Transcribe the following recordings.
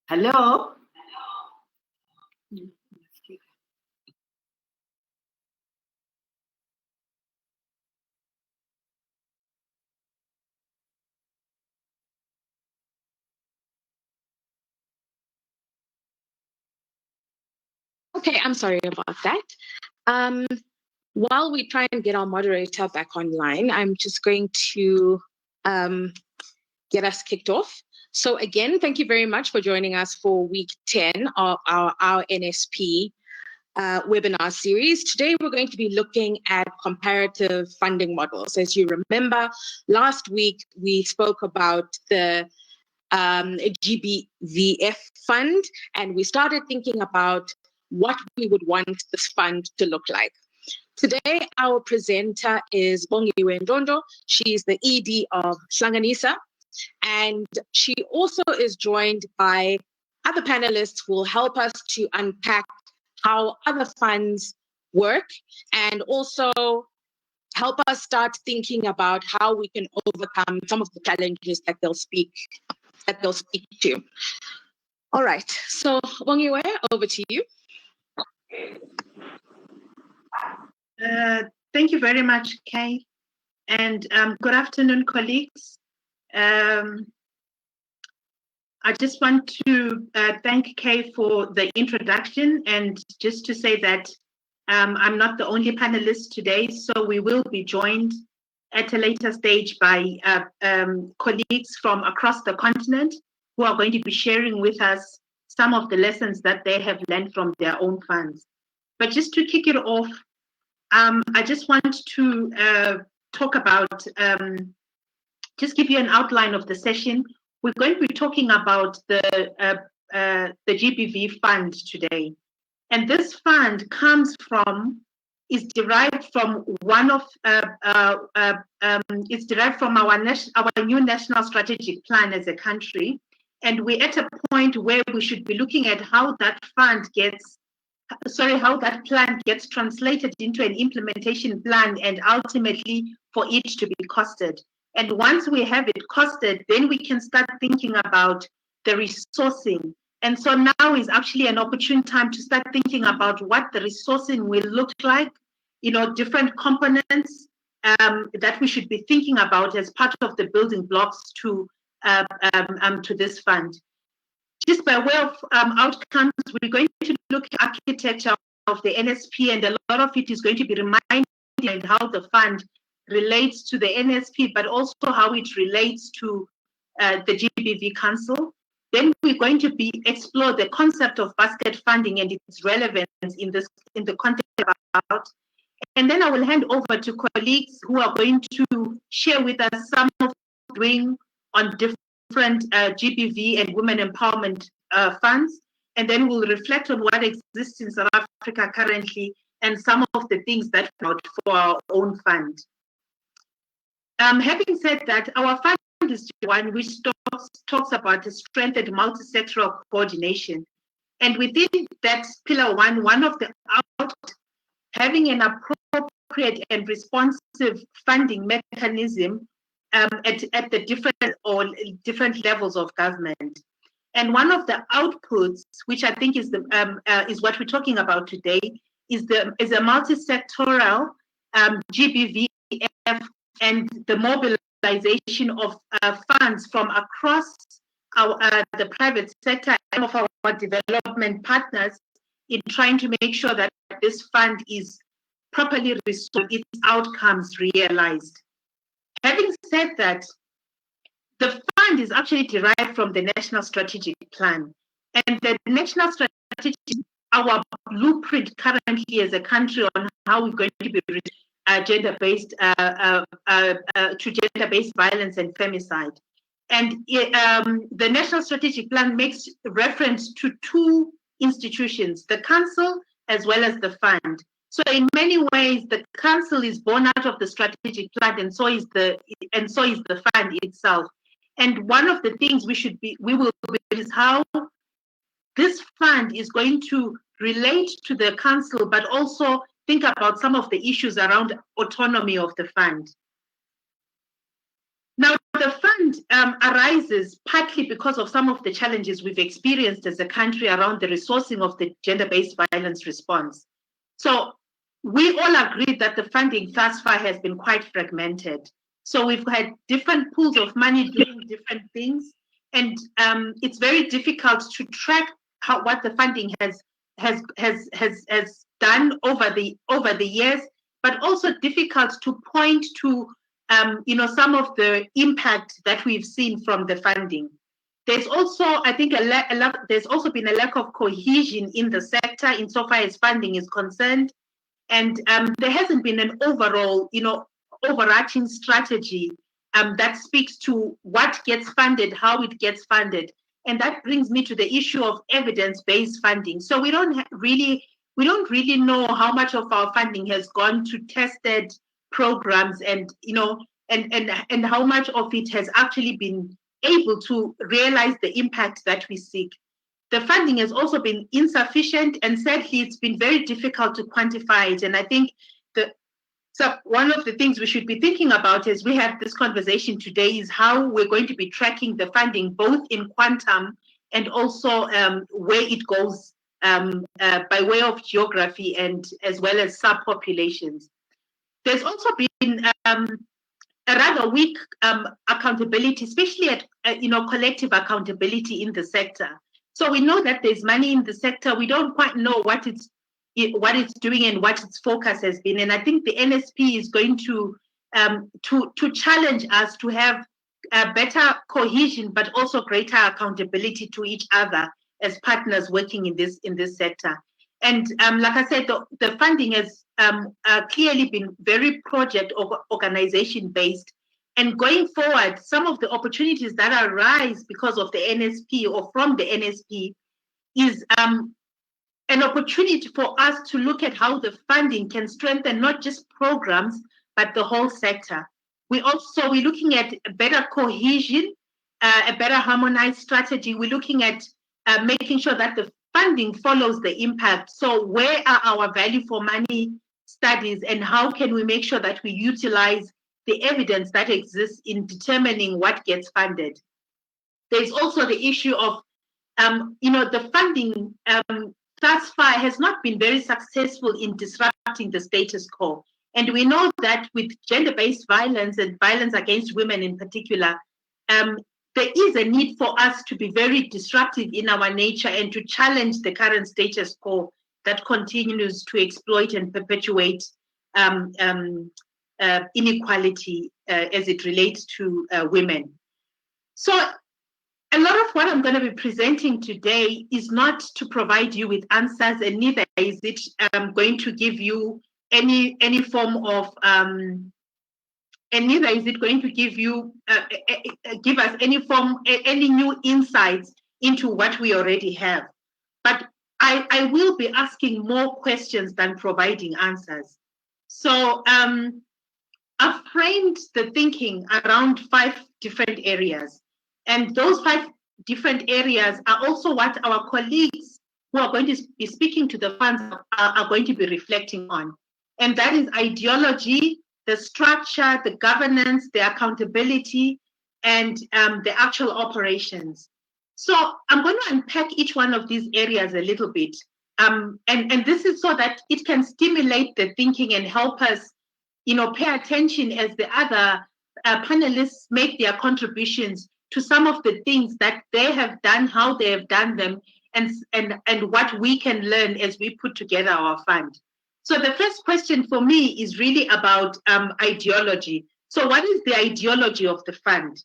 Hello? Okay, I'm sorry about that. While we try and get our moderator back online, I'm just going to get us kicked off. So again, thank you very much for joining us for week 10 of our NSP webinar series. Today, we're going to be looking at comparative funding models. As you remember, last week, we spoke about the GBVF fund, and we started thinking about what we would want this fund to look like. Today, our presenter is Bongiwe Ndondo. She is the ED of Hlanganisa, and she also is joined by other panelists who will help us to unpack how other funds work and also help us start thinking about how we can overcome some of the challenges that they'll speak to. All right, so Bongiwe, over to you. Thank you very much, Kay, and good afternoon, colleagues. I just want to thank Kay for the introduction, and just to say that I'm not the only panelist today, so we will be joined at a later stage by colleagues from across the continent who are going to be sharing with us some of the lessons that they have learned from their own funds. But just to kick it off, I just want to talk about, just give you an outline of the session. We're going to be talking about the GBV fund today. And this fund is derived from it's derived from our new national strategic plan as a country. And we're at a point where we should be looking at how that plan gets translated into an implementation plan and ultimately for it to be costed. And once we have it costed, then we can start thinking about the resourcing. And so now is actually an opportune time to start thinking about what the resourcing will look like, different components that we should be thinking about as part of the building blocks to this fund. Just by way of outcomes, we're going to look at architecture of the NSP, and a lot of it is going to be reminding how the fund relates to the NSP, but also how it relates to the GBV Council. Then we're going to explore the concept of basket funding and its relevance in the context about. And then I will hand over to colleagues who are going to share with us some of what they're doing on different GBV and women empowerment funds. And then we'll reflect on what exists in South Africa currently and some of the things that are out for our own fund. Having said that, our fund is one which talks about a strengthened multi-sectoral coordination. And within that pillar one of the outcomes, having an appropriate and responsive funding mechanism at the different levels of government. And one of the outputs, which I think is what we're talking about today, is a multi-sectoral GBVF and the mobilization of funds from across the private sector and of our development partners in trying to make sure that this fund is properly restored, its outcomes realized. Having said that, the fund is actually derived from the National Strategic Plan. And the National Strategic, our blueprint currently as a country on how we're going to be gender-based violence and femicide. And the National Strategic Plan makes reference to two institutions, the Council as well as the fund. So in many ways, the council is born out of the strategic plan, and so is the fund itself. And one of the things we will be is how this fund is going to relate to the council, but also think about some of the issues around autonomy of the fund. Now, the fund arises partly because of some of the challenges we've experienced as a country around the resourcing of the gender-based violence response. So we all agree that the funding thus far has been quite fragmented. So we've had different pools of money doing different things, and it's very difficult to track what the funding has done over the years, but also difficult to point to some of the impact that we've seen from the funding. There's also, I think, there's also been a lack of cohesion in the sector insofar as funding is concerned, and there hasn't been an overall, overarching strategy that speaks to what gets funded, how it gets funded, and that brings me to the issue of evidence-based funding. So we don't really know how much of our funding has gone to tested programs, and and how much of it has actually been able to realize the impact that we seek. The funding has also been insufficient, and sadly, it's been very difficult to quantify it. And I think so one of the things we should be thinking about as we have this conversation today is how we're going to be tracking the funding, both in quantum and also where it goes by way of geography and as well as subpopulations. There's also been a rather weak accountability, especially at collective accountability in the sector. So we know that there's money in the sector. We don't quite know what it's doing and what its focus has been. And I think the NSP is going to challenge us to have better cohesion, but also greater accountability to each other as partners working in this sector. And like I said, the funding has clearly been very project or organization based. And going forward, some of the opportunities that arise because of the NSP or from the NSP is an opportunity for us to look at how the funding can strengthen not just programs, but the whole sector. We're looking at better cohesion, a better harmonized strategy. We're looking at making sure that the funding follows the impact. So where are our value for money studies, and how can we make sure that we utilize the evidence that exists in determining what gets funded? There's also the issue of, the funding thus far has not been very successful in disrupting the status quo. And we know that with gender-based violence and violence against women in particular, there is a need for us to be very disruptive in our nature and to challenge the current status quo that continues to exploit and perpetuate inequality as it relates to women. So a lot of what I'm going to be presenting today is not to provide you with answers, and neither is it going to give you any form of and neither is it going to give us any new insights into what we already have. But I will be asking more questions than providing answers. So I've framed the thinking around 5 different areas. And those 5 different areas are also what our colleagues who are going to be speaking to the funds are going to be reflecting on. And that is ideology, the structure, the governance, the accountability, and the actual operations. So I'm going to unpack each one of these areas a little bit. And this is so that it can stimulate the thinking and help us, pay attention as the other panelists make their contributions to some of the things that they have done, how they have done them, and what we can learn as we put together our fund. So the first question for me is really about ideology. So what is the ideology of the fund?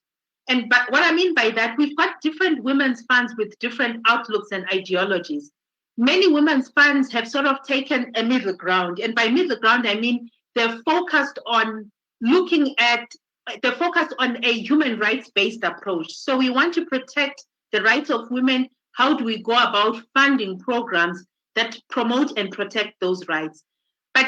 But what I mean by that, we've got different women's funds with different outlooks and ideologies. Many women's funds have sort of taken a middle ground. And by middle ground, I mean they're focused on a human rights-based approach. So we want to protect the rights of women. How do we go about funding programs that promote and protect those rights. But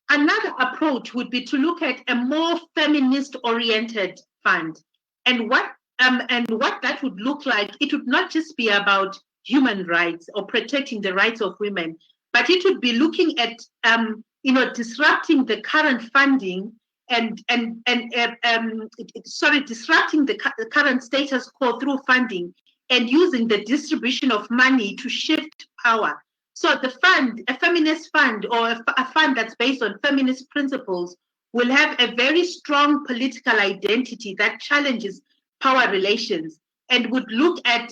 another approach would be to look at a more feminist-oriented fund, and what that would look like. It would not just be about human rights or protecting the rights of women, but it would be looking at disrupting the current funding disrupting the current status quo through funding and using the distribution of money to shift power. So the fund, a feminist fund or a fund that's based on feminist principles, will have a very strong political identity that challenges power relations and would look at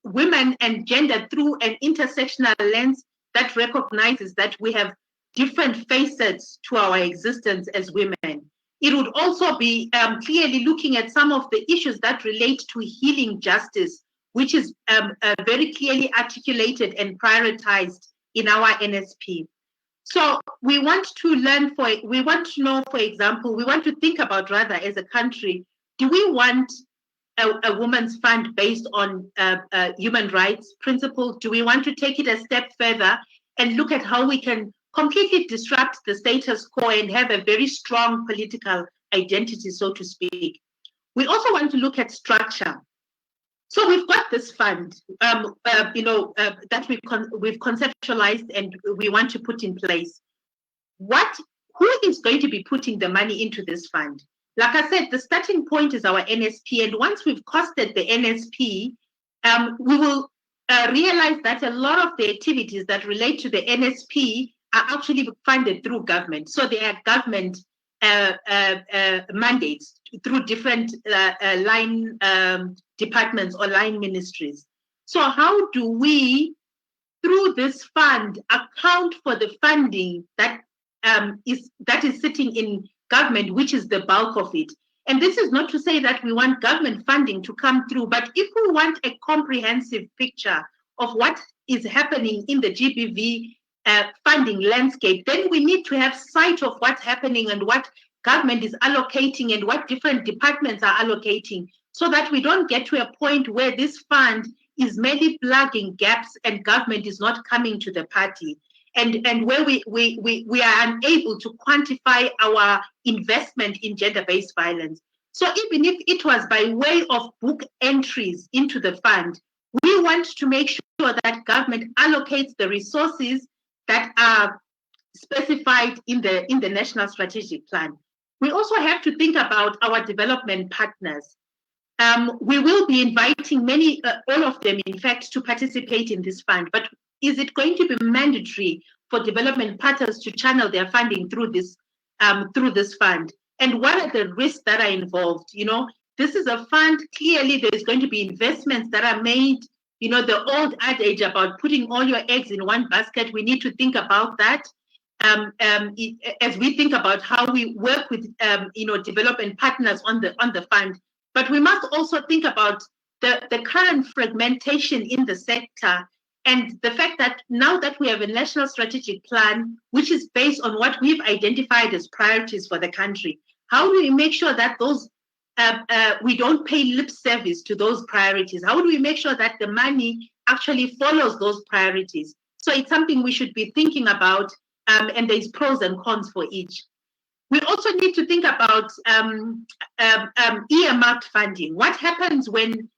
women and gender through an intersectional lens that recognizes that we have different facets to our existence as women. It would also be clearly looking at some of the issues that relate to healing justice, which is very clearly articulated and prioritized in our NSP. So we want to know, for example, we want to think about rather as a country, do we want a women's fund based on human rights principles? Do we want to take it a step further and look at how we can completely disrupt the status quo and have a very strong political identity, so to speak? We also want to look at structure. So we've got this fund, that we've conceptualized and we want to put in place. Who is going to be putting the money into this fund? Like I said, the starting point is our NSP, and once we've costed the NSP, we will realize that a lot of the activities that relate to the NSP are actually funded through government. So they are government mandates through different line departments or line ministries. So how do we, through this fund, account for the funding that is sitting in government, which is the bulk of it? And this is not to say that we want government funding to come through, but if we want a comprehensive picture of what is happening in the GBV funding landscape, then we need to have sight of what's happening and what government is allocating and what different departments are allocating, so that we don't get to a point where this fund is merely plugging gaps and government is not coming to the party, and where we are unable to quantify our investment in gender-based violence. So even if it was by way of book entries into the fund, we want to make sure that government allocates the resources that are specified in the National Strategic Plan. We also have to think about our development partners. We will be inviting all of them, in fact, to participate in this fund. But is it going to be mandatory for development partners to channel their funding through this fund? And what are the risks that are involved? This is a fund. Clearly, there is going to be investments that are made. The old adage about putting all your eggs in one basket. We need to think about that. As we think about how we work with development partners on the fund, but we must also think about the current fragmentation in the sector and the fact that now that we have a national strategic plan which is based on what we've identified as priorities for the country, how do we make sure that those we don't pay lip service to those priorities? How do we make sure that the money actually follows those priorities? So it's something we should be thinking about. And there's pros and cons for each. We also need to think about earmarked funding. What happens when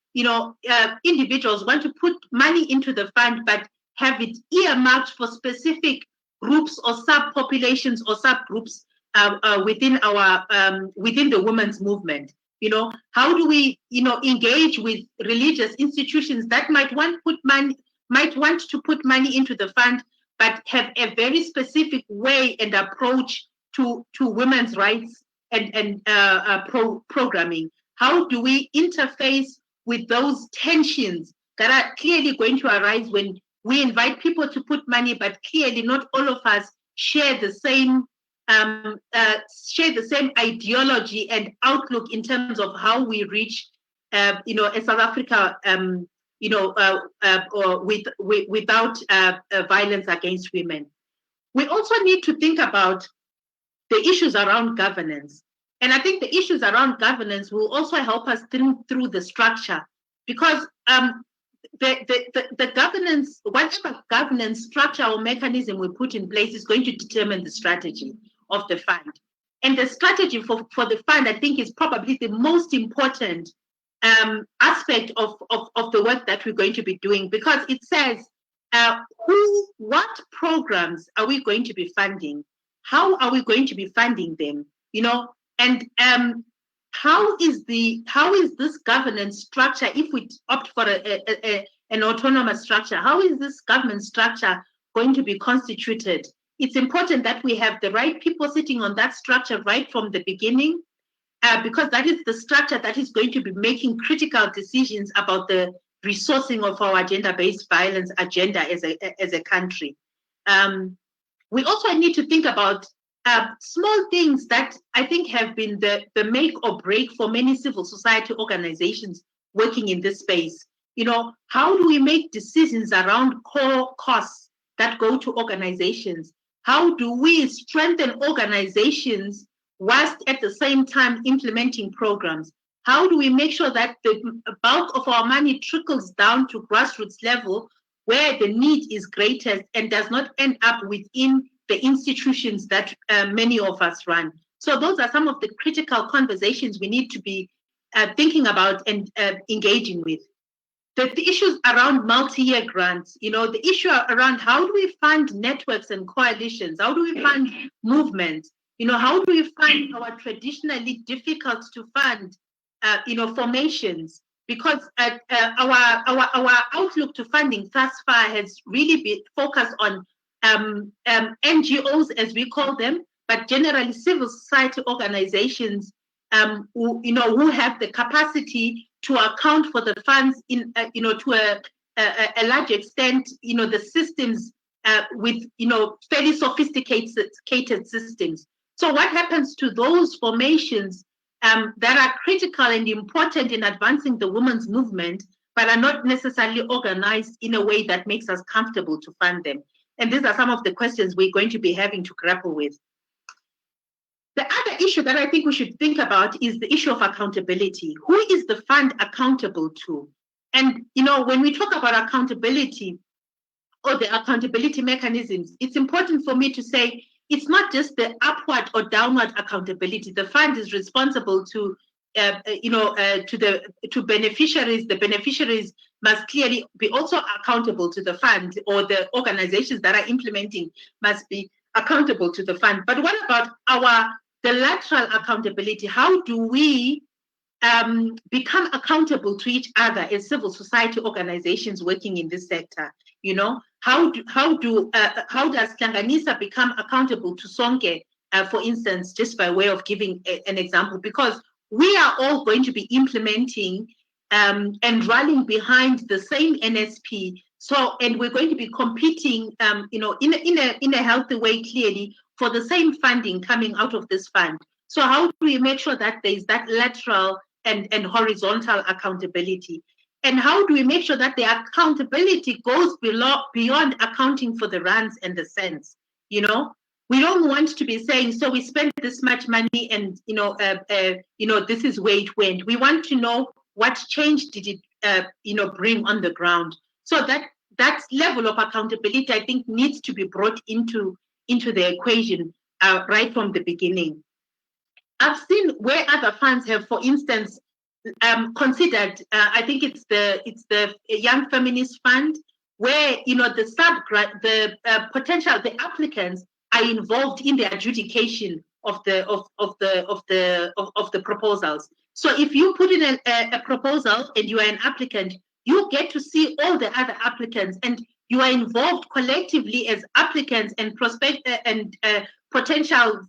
individuals want to put money into the fund but have it earmarked for specific groups or subpopulations or subgroups within the women's movement? How do we engage with religious institutions that might want to put money into the fund, but have a very specific way and approach to women's rights and programming? How do we interface with those tensions that are clearly going to arise when we invite people to put money, but clearly not all of us share the same ideology and outlook in terms of how we reach, a South Africa, without violence against women. We also need to think about the issues around governance. And I think the issues around governance will also help us think through the structure, because the governance, whatever governance structure or mechanism we put in place is going to determine the strategy of the fund. And the strategy for the fund, I think, is probably the most important aspect of the work that we're going to be doing, because it says what programs are we going to be funding? How are we going to be funding them? And how is this governance structure, if we opt for an autonomous structure, how is this governance structure going to be constituted? It's important that we have the right people sitting on that structure right from the beginning, because that is the structure that is going to be making critical decisions about the resourcing of our gender-based violence agenda as a country. We also need to think about small things that I think have been the make or break for many civil society organizations working in this space. How do we make decisions around core costs that go to organizations? How do we strengthen organizations whilst at the same time implementing programs? How do we make sure that the bulk of our money trickles down to grassroots level where the need is greatest and does not end up within the institutions that many of us run? So those are some of the critical conversations we need to be thinking about and engaging with. The issues around multi-year grants, the issue around how do we fund networks and coalitions? How do we fund movements? How do we fund our traditionally difficult to fund, formations? Because our outlook to funding thus far has really been focused on NGOs, as we call them, but generally civil society organizations who have the capacity to account for the funds to a large extent, the systems with fairly sophisticated systems. So what happens to those formations that are critical and important in advancing the women's movement, but are not necessarily organized in a way that makes us comfortable to fund them? And these are some of the questions we're going to be having to grapple with. The other issue that I think we should think about is the issue of accountability. Who is the fund accountable to? And, when we talk about accountability or the accountability mechanisms, it's important for me to say it's not just the upward or downward accountability. The fund is responsible to beneficiaries. The beneficiaries must clearly be also accountable to the fund, or the organizations that are implementing must be accountable to the fund. But what about the lateral accountability? How do we become accountable to each other as civil society organizations working in this sector? How does Hlanganisa become accountable to Sonke, for instance, just by way of giving an example? Because we are all going to be implementing and rallying behind the same NSP. So, and we're going to be competing, in a healthy way, clearly, for the same funding coming out of this fund. So how do we make sure that there is that lateral and horizontal accountability? And how do we make sure that the accountability goes beyond accounting for the rands and the cents? We don't want to be saying, so we spent this much money and, this is where it went. We want to know what change did it, bring on the ground. So that level of accountability, I think, needs to be brought into the equation right from the beginning. I've seen where other funds have, for instance, considered. I think it's the Young Feminist Fund, where the applicants are involved in the adjudication of the proposals. So if you put in a proposal and you are an applicant, you get to see all the other applicants, and you are involved collectively as applicants and potential,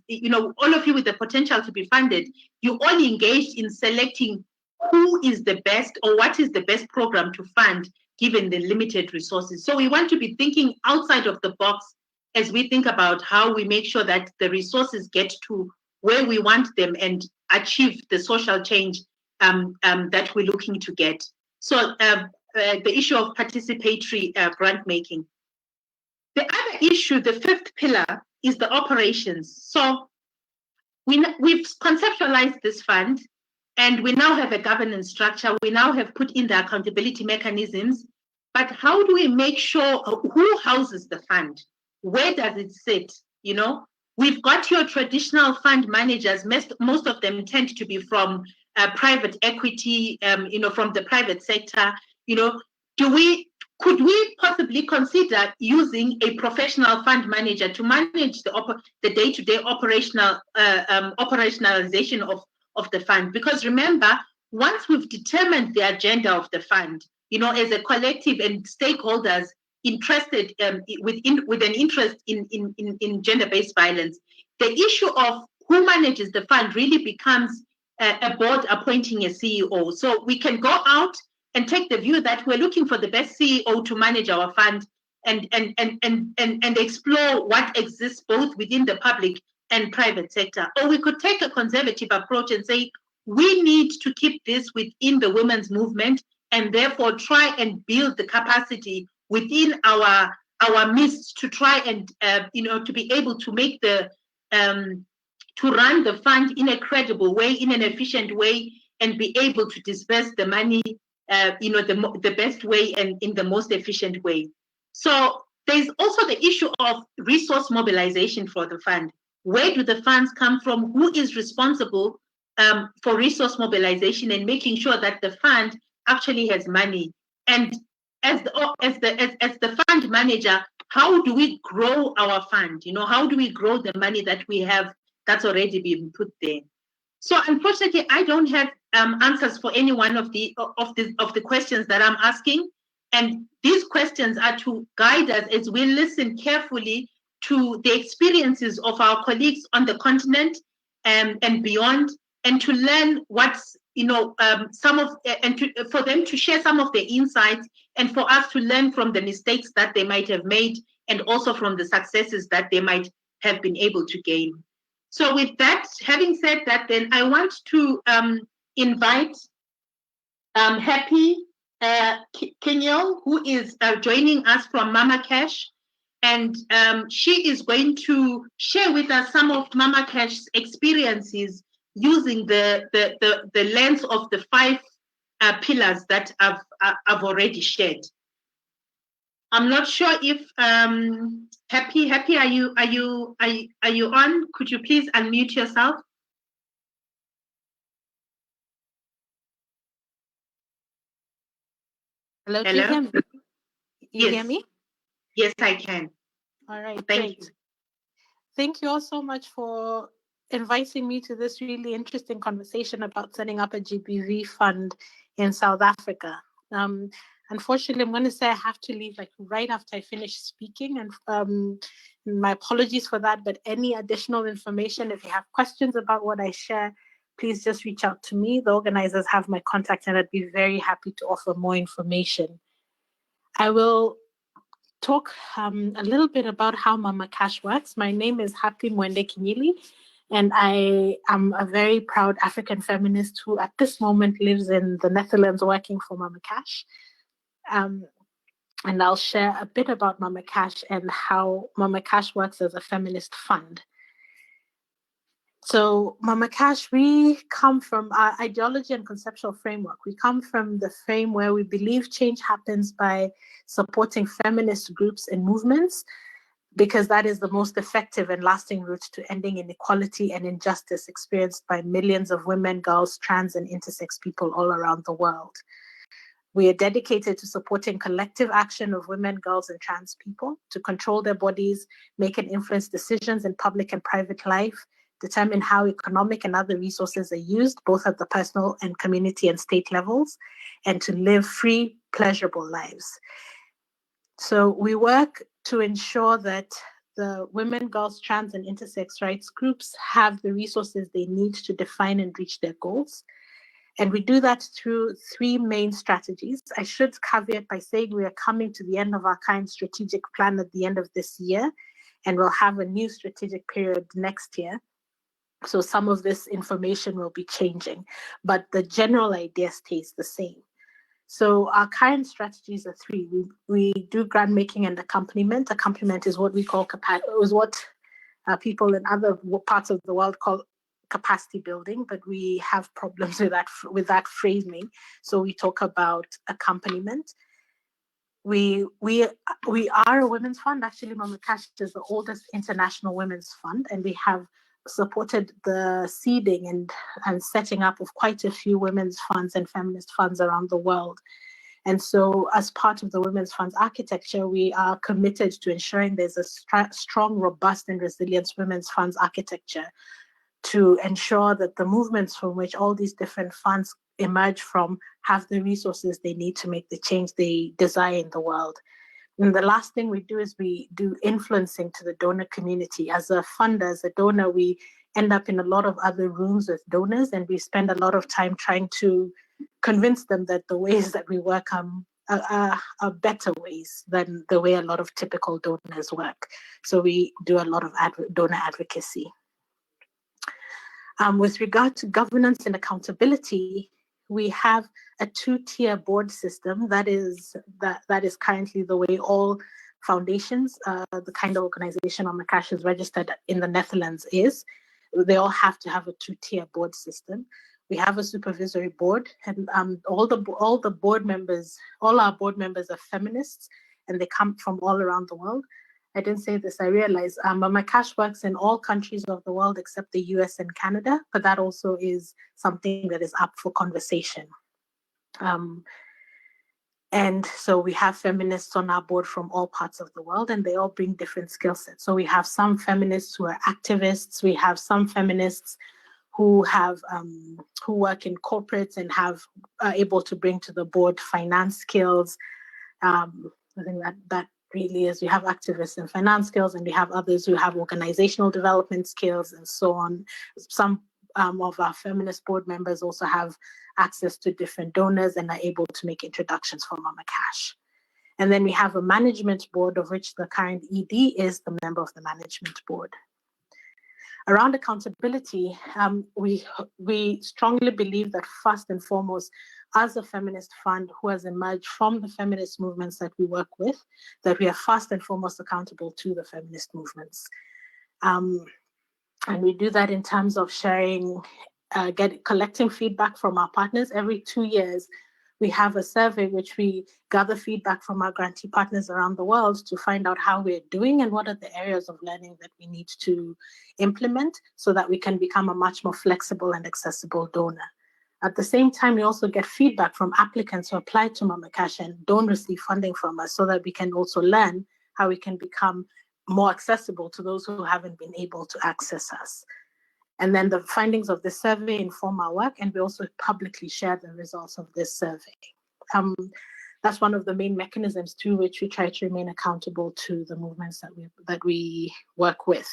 all of you with the potential to be funded. You all engaged in selecting who is the best or what is the best program to fund given the limited resources. So we want to be thinking outside of the box as we think about how we make sure that the resources get to where we want them and achieve the social change that we're looking to get. So the issue of participatory grant making. The other issue, the fifth pillar, is the operations. So we've conceptualized this fund, and we now have a governance structure. We now have put in the accountability mechanisms. But how do we make sure who houses the fund? Where does it sit? You know, we've got your traditional fund managers. Most of them tend to be from private equity, you know, from the private sector. You know, could we possibly consider using a professional fund manager to manage the day-to-day operationalization of the fund? Because remember, once we've determined the agenda of the fund, you know, as a collective and stakeholders interested with an interest in gender-based violence, the issue of who manages the fund really becomes a board appointing a CEO. So we can go out and take the view that we're looking for the best CEO to manage our fund and explore what exists both within the public and private sector. Or we could take a conservative approach and say, we need to keep this within the women's movement and therefore try and build the capacity within our midst to try and, you know, to be able to make to run the fund in a credible way, in an efficient way, and be able to disperse the money you know, the best way and in the most efficient way. So there's also the issue of resource mobilization for the fund. Where do the funds come from? Who is responsible for resource mobilization and making sure that the fund actually has money? And as the fund manager, how do we grow our fund? You know, how do we grow the money that we have that's already been put there? So unfortunately, I don't have answers for any one of the questions that I'm asking, and these questions are to guide us as we listen carefully to the experiences of our colleagues on the continent and beyond, and to learn what's, you know, for them to share some of their insights, and for us to learn from the mistakes that they might have made, and also from the successes that they might have been able to gain. So with that, having said that, then I want to invite Happy Kenyel, who is joining us from Mama Cash. And she is going to share with us some of Mama Cash's experiences using the lens of the 5 pillars that I've already shared. I'm not sure if Happy, are you on? Could you please unmute yourself? Hello, can you hear me? You hear me? Yes, I can. All right, Thank you. Thank you all so much for inviting me to this really interesting conversation about setting up a GBV fund in South Africa. Unfortunately, I'm going to say I have to leave like right after I finish speaking, and my apologies for that, but any additional information, if you have questions about what I share, please just reach out to me. The organizers have my contact, and I'd be very happy to offer more information. I will talk a little bit about how Mama Cash works. My name is Happy Mwende Kinyili, and I am a very proud African feminist who at this moment lives in the Netherlands working for Mama Cash. And I'll share a bit about Mama Cash and how Mama Cash works as a feminist fund. So Mama Cash, we come from our ideology and conceptual framework. We come from the frame where we believe change happens by supporting feminist groups and movements, because that is the most effective and lasting route to ending inequality and injustice experienced by millions of women, girls, trans, and intersex people all around the world. We are dedicated to supporting collective action of women, girls, and trans people to control their bodies, make and influence decisions in public and private life, determine how economic and other resources are used, both at the personal and community and state levels, and to live free, pleasurable lives. So we work to ensure that the women, girls, trans, and intersex rights groups have the resources they need to define and reach their goals. And we do that through 3 main strategies. I should caveat by saying we are coming to the end of our current strategic plan at the end of this year, and we'll have a new strategic period next year. So some of this information will be changing, but the general idea stays the same. So our current strategies are 3. We do grant making and accompaniment. Accompaniment is what we call people in other parts of the world call capacity building, but we have problems with that framing. So we talk about accompaniment. we are a women's fund. Actually, Mama Cash is the oldest international women's fund, and we have supported the seeding and setting up of quite a few women's funds and feminist funds around the world. And so, as part of the Women's Funds architecture, we are committed to ensuring there's a strong, robust, and resilient women's funds architecture to ensure that the movements from which all these different funds emerge from have the resources they need to make the change they desire in the world. And the last thing we do is we do influencing to the donor community. As a funder, as a donor, we end up in a lot of other rooms with donors, and we spend a lot of time trying to convince them that the ways that we work are better ways than the way a lot of typical donors work. So we do a lot of donor advocacy. With regard to governance and accountability, we have a two-tier board system that is currently the way all foundations, the kind of organization Mama Cash is registered in the Netherlands is. They all have to have a two-tier board system. We have a supervisory board, and all the board members, all our board members are feminists, and they come from all around the world. I didn't say this, I realized Mama Cash works in all countries of the world except the US and Canada, but that also is something that is up for conversation. And so we have feminists on our board from all parts of the world, and they all bring different skill sets. So we have some feminists who are activists, we have some feminists who work in corporates and are able to bring to the board finance skills. I think that really is, we have activists in finance skills, and we have others who have organizational development skills and so on. Some of our feminist board members also have access to different donors and are able to make introductions for Mama Cash. And then we have a management board, of which the current ED is the member of the management board. Around accountability, we strongly believe that first and foremost, as a feminist fund who has emerged from the feminist movements that we work with, that we are first and foremost accountable to the feminist movements. And we do that in terms of sharing, collecting feedback from our partners. Every 2 years, we have a survey which we gather feedback from our grantee partners around the world to find out how we're doing and what are the areas of learning that we need to implement so that we can become a much more flexible and accessible donor. At the same time, we also get feedback from applicants who apply to Mama Cash and don't receive funding from us, so that we can also learn how we can become more accessible to those who haven't been able to access us. And then the findings of the survey inform our work, and we also publicly share the results of this survey. That's one of the main mechanisms through which we try to remain accountable to the movements that we work with.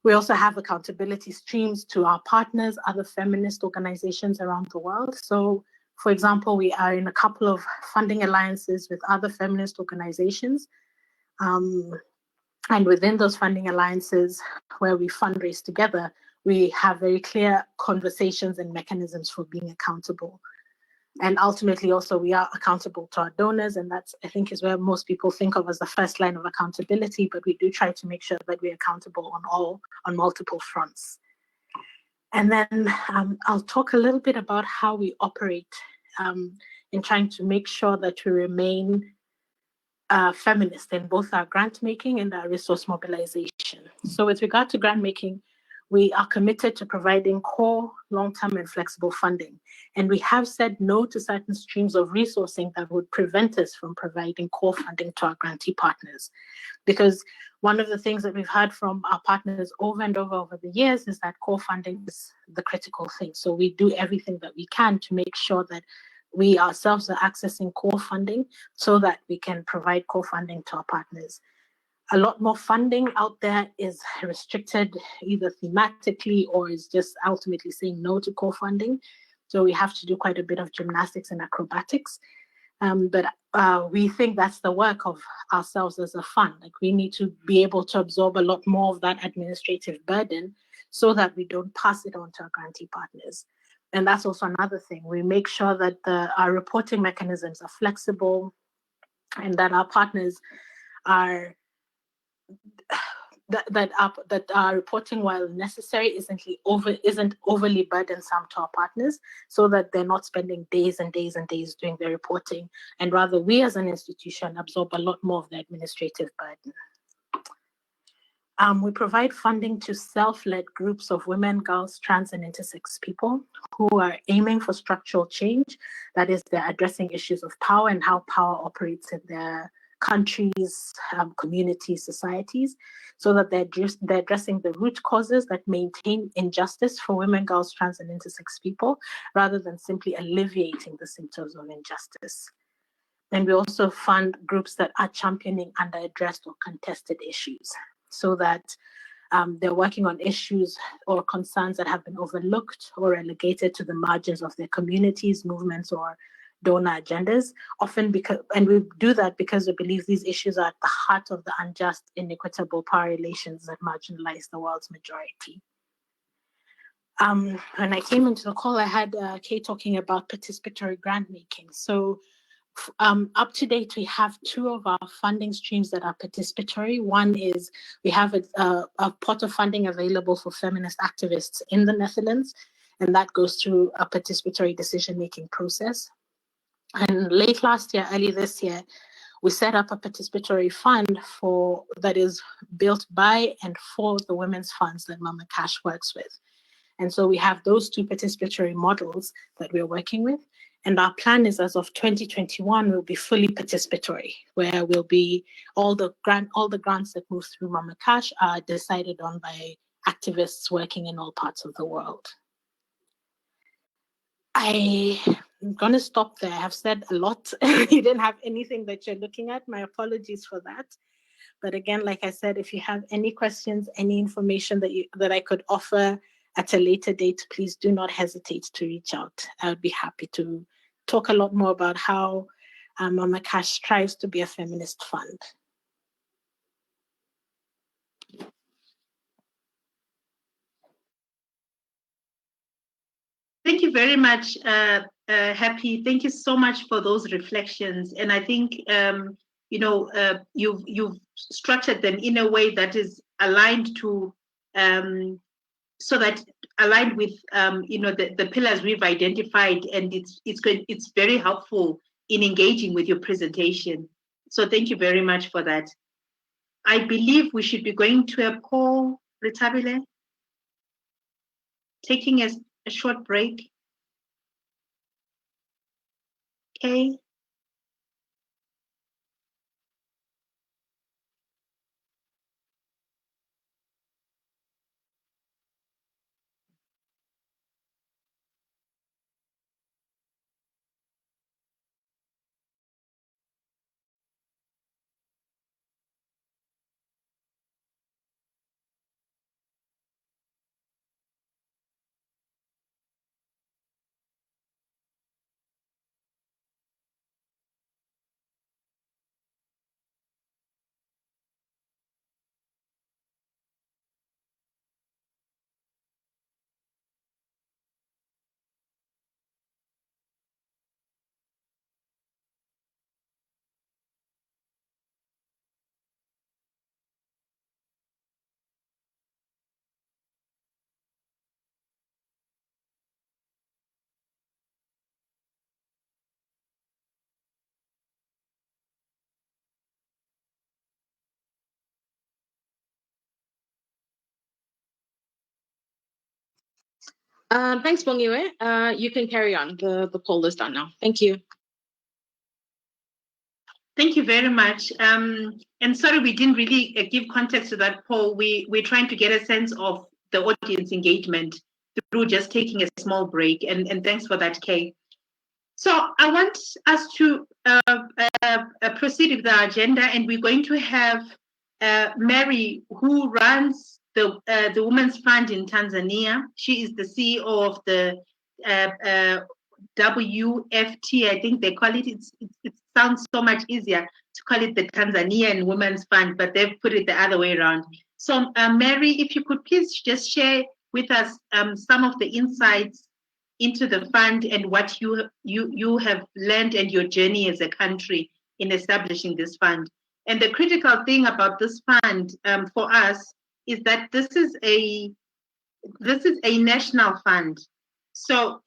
We also have accountability streams to our partners, other feminist organizations around the world. So, for example, we are in a couple of funding alliances with other feminist organizations. And within those funding alliances where we fundraise together, we have very clear conversations and mechanisms for being accountable. And ultimately also we are accountable to our donors, and that's, I think, is where most people think of as the first line of accountability, but we do try to make sure that we're accountable on multiple fronts. And then I'll talk a little bit about how we operate in trying to make sure that we remain feminist in both our grant making and our resource mobilization. So with regard to grant making, we are committed to providing core, long-term and flexible funding. And we have said no to certain streams of resourcing that would prevent us from providing core funding to our grantee partners. Because one of the things that we've heard from our partners over and over the years is that core funding is the critical thing. So we do everything that we can to make sure that we ourselves are accessing core funding so that we can provide core funding to our partners. A lot more funding out there is restricted either thematically or is just ultimately saying no to core funding. So we have to do quite a bit of gymnastics and acrobatics. But we think that's the work of ourselves as a fund. Like, we need to be able to absorb a lot more of that administrative burden so that we don't pass it on to our grantee partners. And that's also another thing. We make sure that our reporting mechanisms are flexible and that our partners are that are reporting, while necessary, isn't overly burdensome to our partners, so that they're not spending days and days and days doing their reporting, and rather we as an institution absorb a lot more of the administrative burden. We provide funding to self-led groups of women, girls, trans, and intersex people who are aiming for structural change. That is, they're addressing issues of power and how power operates in their countries, communities, societies, so that they're addressing the root causes that maintain injustice for women, girls, trans, and intersex people, rather than simply alleviating the symptoms of injustice. And we also fund groups that are championing underaddressed or contested issues, so that they're working on issues or concerns that have been overlooked or relegated to the margins of their communities, movements, or donor agendas. And we do that because we believe these issues are at the heart of the unjust, inequitable power relations that marginalize the world's majority. When I came into the call, I had Kay talking about participatory grant making. So up to date, we have two of our funding streams that are participatory. One is we have a pot of funding available for feminist activists in the Netherlands, and that goes through a participatory decision-making process. And late last year, early this year, we set up a participatory fund that is built by and for the women's funds that Mama Cash works with. And so we have those two participatory models that we're working with. And our plan is, as of 2021, we'll be fully participatory, where we'll be all the grants that move through Mama Cash are decided on by activists working in all parts of the world. I'm going to stop there. I have said a lot. You didn't have anything that you're looking at. My apologies for that. But again, like I said, if you have any questions, any information that I could offer at a later date, please do not hesitate to reach out. I would be happy to talk a lot more about how Mama Cash strives to be a feminist fund. Thank you very much, Happy. Thank you so much for those reflections. And I think you've structured them in a way that is aligned to so that aligned with the pillars we've identified, and it's very helpful in engaging with your presentation. So thank you very much for that. I believe we should be going to a poll, Ritabile, taking a short break. Okay. Thanks, Bongiwe. You can carry on. The poll is done now. Thank you. Thank you very much. And sorry, we didn't really give context to that poll. We're trying to get a sense of the audience engagement through just taking a small break. And thanks for that, Kay. So I want us to proceed with the agenda, and we're going to have Mary, who runs the Women's Fund in Tanzania. She is the CEO of the WFT, I think they call it. It sounds so much easier to call it the Tanzanian Women's Fund, but they've put it the other way around. So Mary, if you could please just share with us some of the insights into the fund and what you have learned and your journey as a country in establishing this fund. And the critical thing about this fund for us is that this is a national fund. So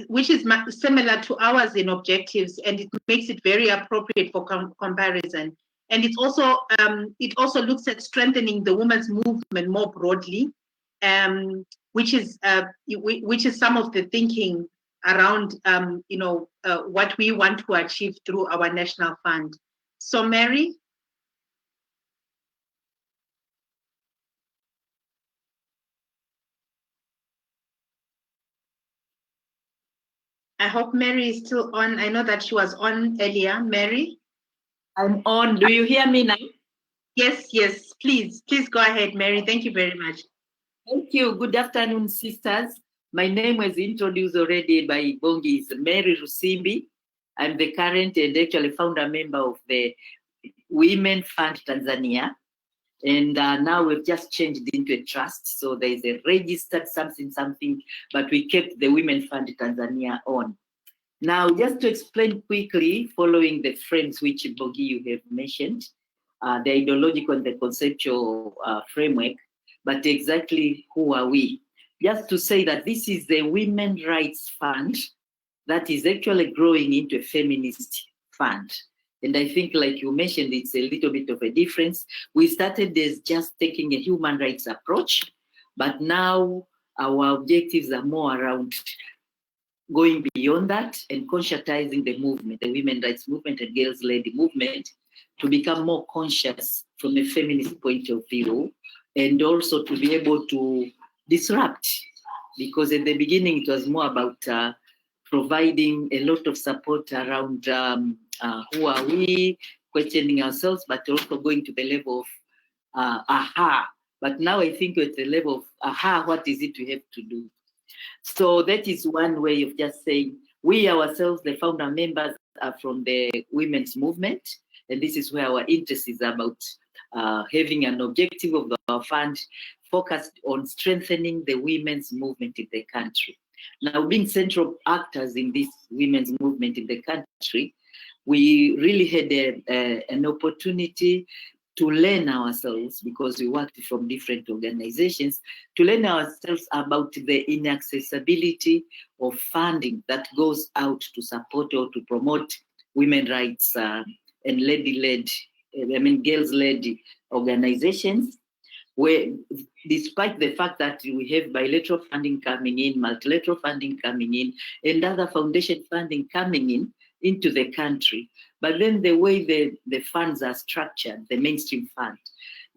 which is similar to ours in objectives, and it makes it very appropriate for comparison. And it also looks at strengthening the women's movement more broadly, which is some of the thinking around what we want to achieve through our national fund. So Mary. I hope Mary is still on. I know that she was on earlier. Mary? I'm on. Do you hear me now? Yes, yes. Please go ahead, Mary. Thank you very much. Thank you. Good afternoon, sisters. My name was introduced already by Bongi. Is Mary Rusimbi. I'm the current and actually founder member of the Women Fund Tanzania. And now we've just changed into a trust. So there is a registered something, but we kept the Women Fund Tanzania on. Now, just to explain quickly, following the frames which Bongi you have mentioned, the ideological and the conceptual framework, but exactly who are we? Just to say that this is the Women Rights Fund that is actually growing into a feminist fund. And I think, like you mentioned, it's a little bit of a difference. We started as just taking a human rights approach, but now our objectives are more around going beyond that and conscientizing the movement, the women rights movement and girls-led movement, to become more conscious from a feminist point of view, and also to be able to disrupt. Because at the beginning, it was more about providing a lot of support around who are we, questioning ourselves, but also going to the level of aha. But now I think we're at the level of aha, what is it we have to do? So that is one way of just saying we ourselves, the founder members, are from the women's movement, and this is where our interest is about having an objective of our fund focused on strengthening the women's movement in the country. Now, being central actors in this women's movement in the country, we really had an opportunity to learn ourselves, because we worked from different organizations, to learn ourselves about the inaccessibility of funding that goes out to support or to promote women rights and girls-led organizations, where despite the fact that we have bilateral funding coming in, multilateral funding coming in, and other foundation funding coming in into the country, but then the way the funds are structured, the mainstream fund,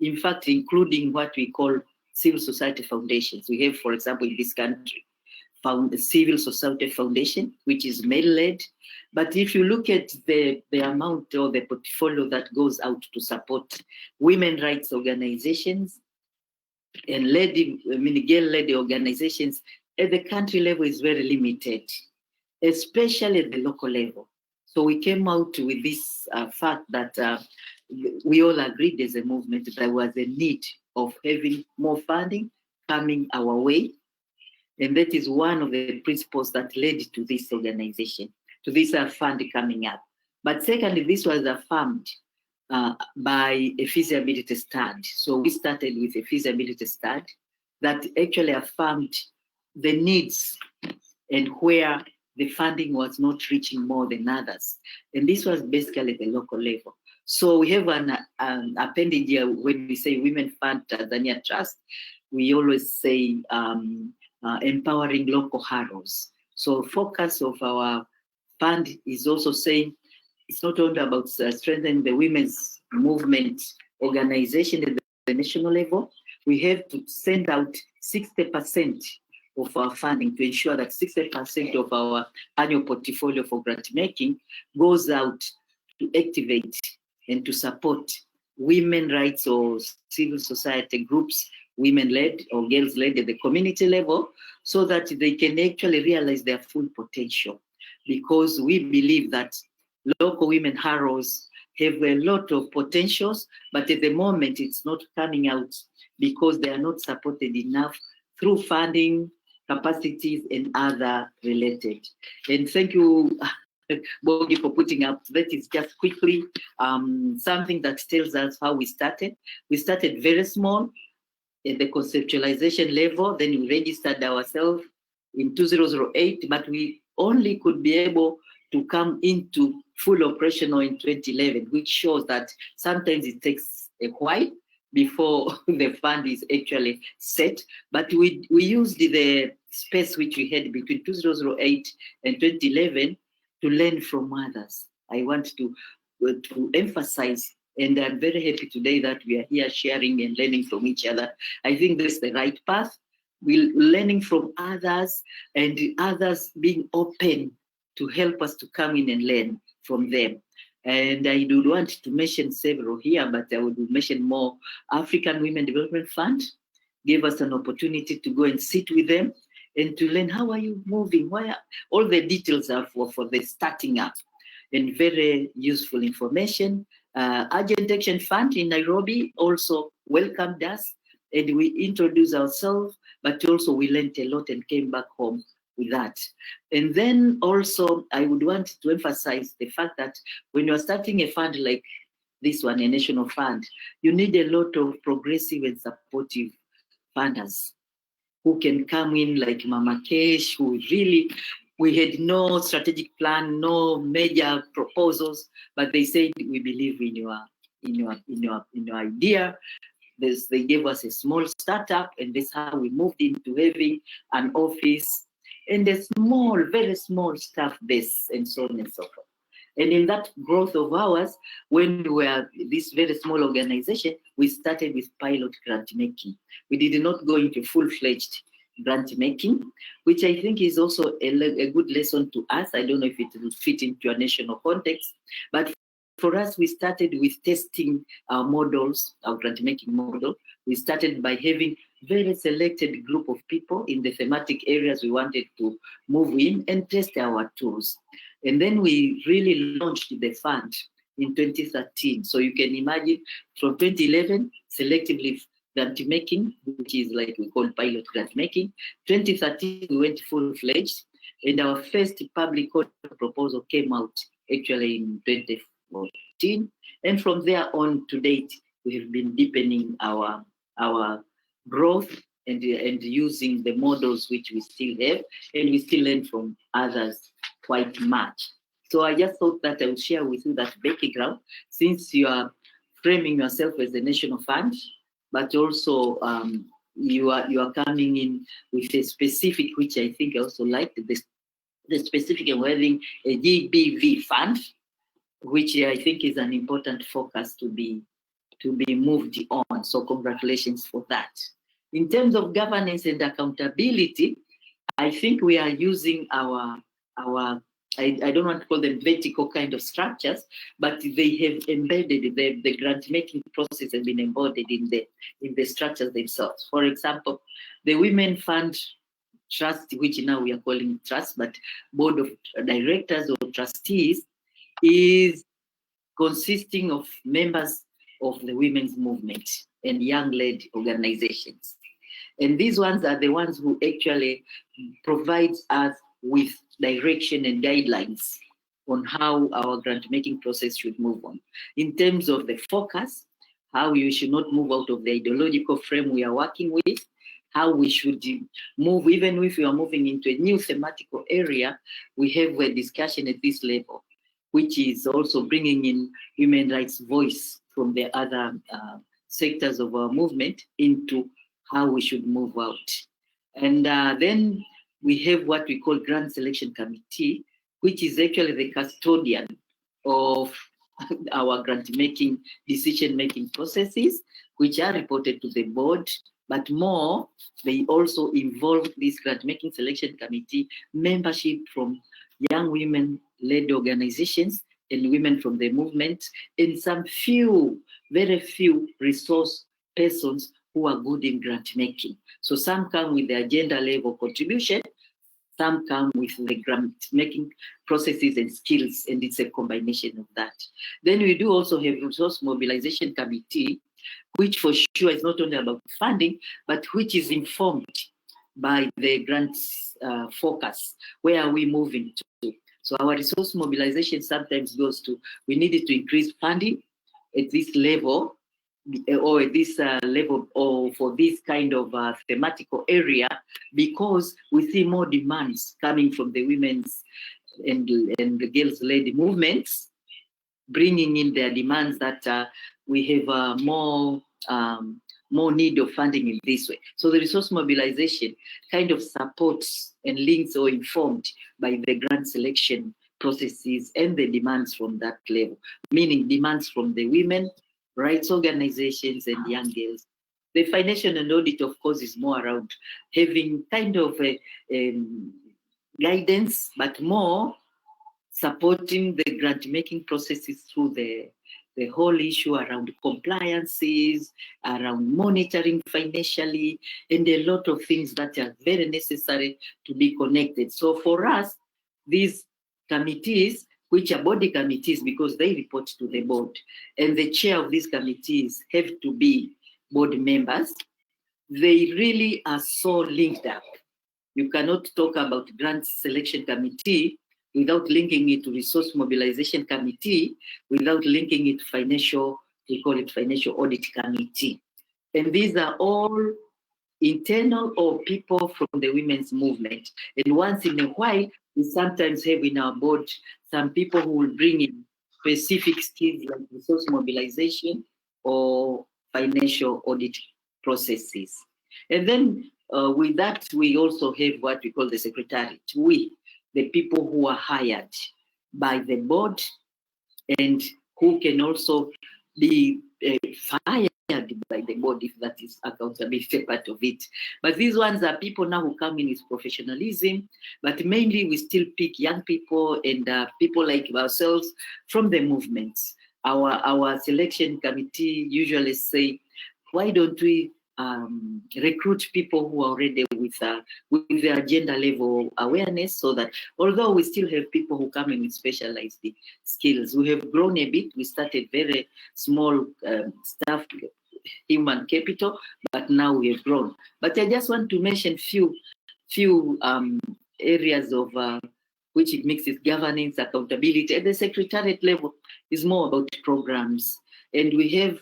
in fact, including what we call civil society foundations. We have, for example, in this country, found a civil society foundation, which is male-led. But if you look at the amount or the portfolio that goes out to support women rights organizations and girl-led organizations, at the country level is very limited, especially at the local level. So we came out with this fact that we all agreed as a movement that there was a need of having more funding coming our way. And that is one of the principles that led to this organization, to this fund coming up. But secondly, this was affirmed by a feasibility study. So we started with a feasibility study that actually affirmed the needs and where the funding was not reaching more than others. And this was basically the local level. So we have an appendage here when we say Women Fund Tanzania Trust, we always say empowering local heroes. So focus of our fund is also saying it's not only about strengthening the women's movement organization at the national level. We have to send out 60% of our funding to ensure that 60% of our annual portfolio for grant making goes out to activate and to support women rights or civil society groups, women-led or girls-led at the community level, so that they can actually realize their full potential. Because we believe that local women heroes have a lot of potentials, but at the moment it's not coming out because they are not supported enough through funding, capacities, and other related. And thank you, Bongi, for putting up. That is just quickly something that tells us how we started. We started very small at the conceptualization level, then we registered ourselves in 2008, but we only could be able to come into full operational in 2011, which shows that sometimes it takes a while before the fund is actually set. But we used the space which we had between 2008 and 2011 to learn from others. I want to emphasize, and I'm very happy today that we are here sharing and learning from each other. I think that's the right path. We're learning from others and others being open to help us to come in and learn from them. And I do want to mention several here, but I would mention more. African Women Development Fund gave us an opportunity to go and sit with them and to learn, how are you moving? Why are, all the details are for the starting up, and very useful information. Urgent Action Fund in Nairobi also welcomed us, and we introduced ourselves, but also we learned a lot and came back home with that. And then also I would want to emphasize the fact that when you're starting a fund like this one, a national fund, you need a lot of progressive and supportive funders who can come in, like Mama Kesh, who really, we had no strategic plan, no major proposals, but they said, we believe in your idea. They gave us a small startup, and that's how we moved into having an office and a small, very small staff base, and so on and so forth. And in that growth of ours, when we were this very small organization, we started with pilot grant making. We did not go into full-fledged grant making, which I think is also a good lesson to us. I don't know if it will fit into a national context, but for us, we started with testing our models, our grant making model. We started by having very selected group of people in the thematic areas we wanted to move in and test our tools. And then we really launched the fund in 2013. So you can imagine from 2011, selectively grant making, which is like we call pilot grant making. 2013, we went full-fledged, and our first public proposal came out actually in 2014. And from there on to date, we have been deepening our growth and using the models which we still have, and we still learn from others quite much. So I just thought that I would share with you that background, since you are framing yourself as a national fund, but also you are coming in with a specific, which I think I also liked, the specific of having a GBV fund, which I think is an important focus to be moved on. So congratulations for that. In terms of governance and accountability, I think we are using our I don't want to call them vertical kind of structures, but they have embedded the grant making process has been embodied in the structures themselves. For example, the Women Fund Trust, which now we are calling trust, but board of directors or trustees, is consisting of members of the women's movement and young-led organizations. And these ones are the ones who actually provide us with direction and guidelines on how our grant-making process should move on. In terms of the focus, how you should not move out of the ideological frame we are working with, how we should move, even if we are moving into a new thematical area, we have a discussion at this level, which is also bringing in women's rights voice from the other sectors of our movement into how we should move out. And then we have what we call Grant Selection Committee, which is actually the custodian of our grant-making, decision-making processes, which are reported to the board, but more, they also involve this grant-making selection committee membership from young women-led organizations and women from the movement, and some few, very few resource persons who are good in grant making. So some come with the agenda level contribution, some come with the grant making processes and skills, and it's a combination of that. Then we do also have resource mobilization committee, which for sure is not only about funding, but which is informed by the grants focus. Where are we moving to? So our resource mobilization sometimes goes to, we needed to increase funding at this level, or at this level, or for this kind of thematical area, because we see more demands coming from the women's and the girls-led movements, bringing in their demands that we have more need of funding in this way. So the resource mobilization kind of supports and links or informed by the grant selection processes and the demands from that level, meaning demands from the women, rights organizations, and young girls. The financial and audit, of course, is more around having kind of a guidance, but more supporting the grant-making processes through the whole issue around compliances, around monitoring financially, and a lot of things that are very necessary to be connected. So for us, these committees, which are body committees because they report to the board, and the chair of these committees have to be board members, they really are so linked up. You cannot talk about grant selection committee without linking it to resource mobilization committee, without linking it to financial, we call it financial audit committee. And these are all internal or people from the women's movement. And once in a while, we sometimes have in our board some people who will bring in specific skills like resource mobilization or financial audit processes. And then with that, we also have what we call the Secretariat. We, the people who are hired by the board and who can also be fired by the board if that is accountability part of it. But these ones are people now who come in with professionalism, but mainly we still pick young people and people like ourselves from the movements. Our selection committee usually say, why don't we recruit people who are already with the agenda level awareness, so that although we still have people who come in with specialized skills, we have grown a bit. We started very small staff, human capital, but now we have grown. But I just want to mention few areas of which it mixes governance, accountability. At the Secretariat level is more about programs, and we have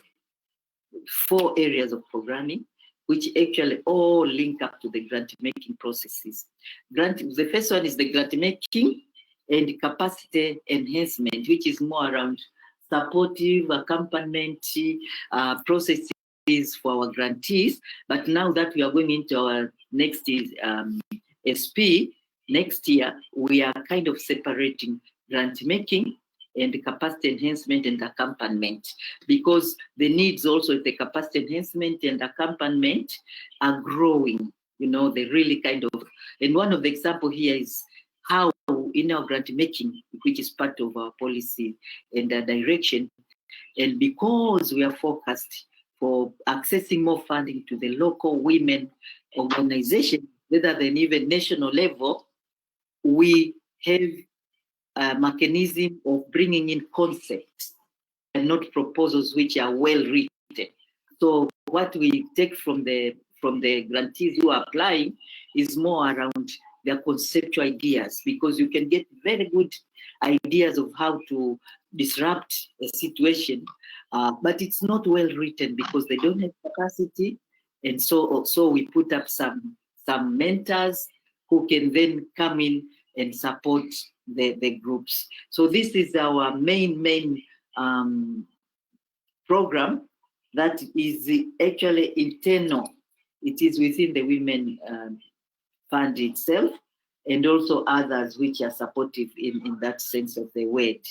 4 areas of programming, which actually all link up to the grant-making processes. The first one is the grant-making and capacity enhancement, which is more around supportive accompaniment processes for our grantees. But now that we are going into our next SP, next year, we are kind of separating grant-making and capacity enhancement and accompaniment, because the needs also of the capacity enhancement and accompaniment are growing. You know, they really kind of, and one of the example here is how in our grant making, which is part of our policy and direction, and because we are focused for accessing more funding to the local women organization, rather than even national level, we have a mechanism of bringing in concepts and not proposals which are well written. So what we take from the grantees who are applying is more around their conceptual ideas, because you can get very good ideas of how to disrupt a situation, but it's not well written because they don't have capacity. And so we put up some mentors who can then come in and support the groups. So this is our main program that is actually internal. It is within the Women Fund itself, and also others which are supportive in that sense of the word.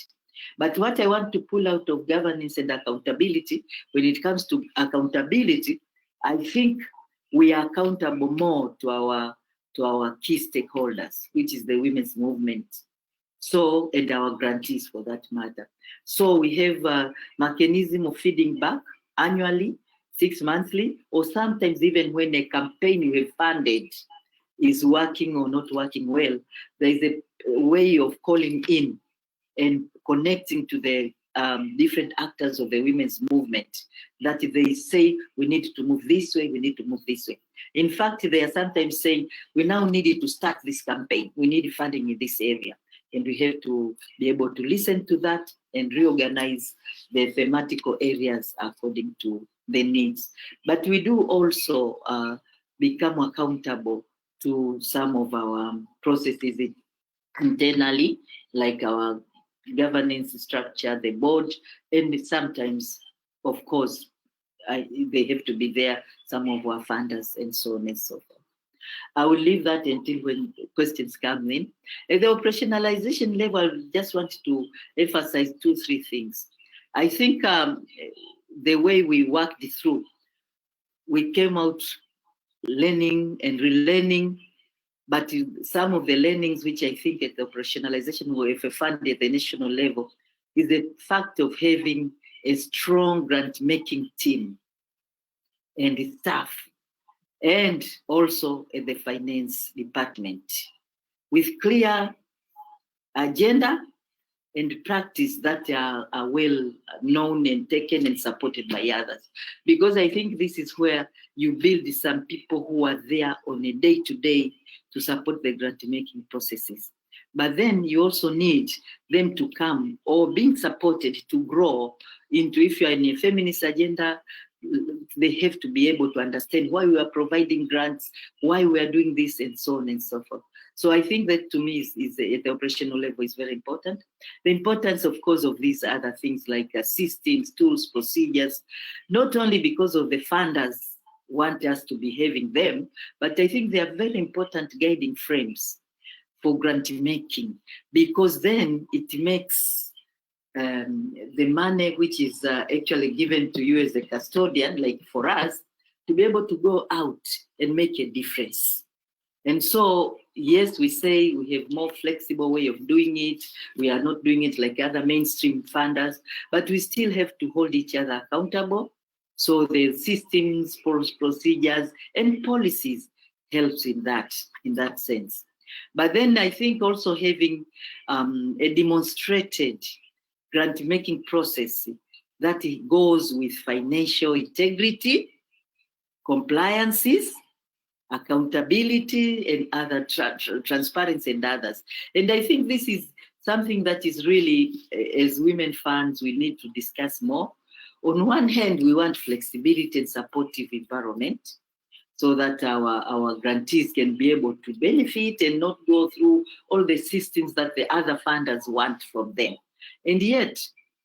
But what I want to pull out of governance and accountability, when it comes to accountability, I think we are accountable more to our key stakeholders, which is the women's movement. So, and our grantees for that matter. So we have a mechanism of feeding back annually, 6 monthly, or sometimes even when a campaign we have funded is working or not working well, there is a way of calling in and connecting to the different actors of the women's movement, that they say, we need to move this way, we need to move this way. In fact, they are sometimes saying, we now needed to start this campaign, we need funding in this area. and we have to be able to listen to that and reorganize the thematical areas according to the needs. But we do also become accountable to some of our processes internally, like our governance structure, the board, and sometimes, of course, they have to be there, some of our funders, and so on and so forth. I will leave that until when questions come in. At the operationalization level, I just want to emphasize 2-3 things. I think the way we worked through, we came out learning and relearning, but some of the learnings which I think at the operationalization were funded at the national level is the fact of having a strong grant-making team and staff, and also at the finance department, with clear agenda and practice that are well known and taken and supported by others. Because I think this is where you build some people who are there on a day-to-day to support the grant-making processes. But then you also need them to come or being supported to grow into, if you are in a feminist agenda, they have to be able to understand why we are providing grants, why we are doing this, and so on and so forth. So I think that to me is at the operational level is very important. The importance, of course, of these other things like systems, tools, procedures, not only because of the funders want us to be having them, but I think they are very important guiding frames for grant making, because then it makes the money which is actually given to you as a custodian, like for us, to be able to go out and make a difference. And so, yes, we say we have more flexible way of doing it. We are not doing it like other mainstream funders, but we still have to hold each other accountable. So the systems, procedures, and policies helps in that sense. But then I think also having a demonstrated grant-making process that it goes with financial integrity, compliances, accountability, and other transparency and others. And I think this is something that is really, as women funds, we need to discuss more. On one hand, we want flexibility and supportive environment so that our grantees can be able to benefit and not go through all the systems that the other funders want from them. And yet,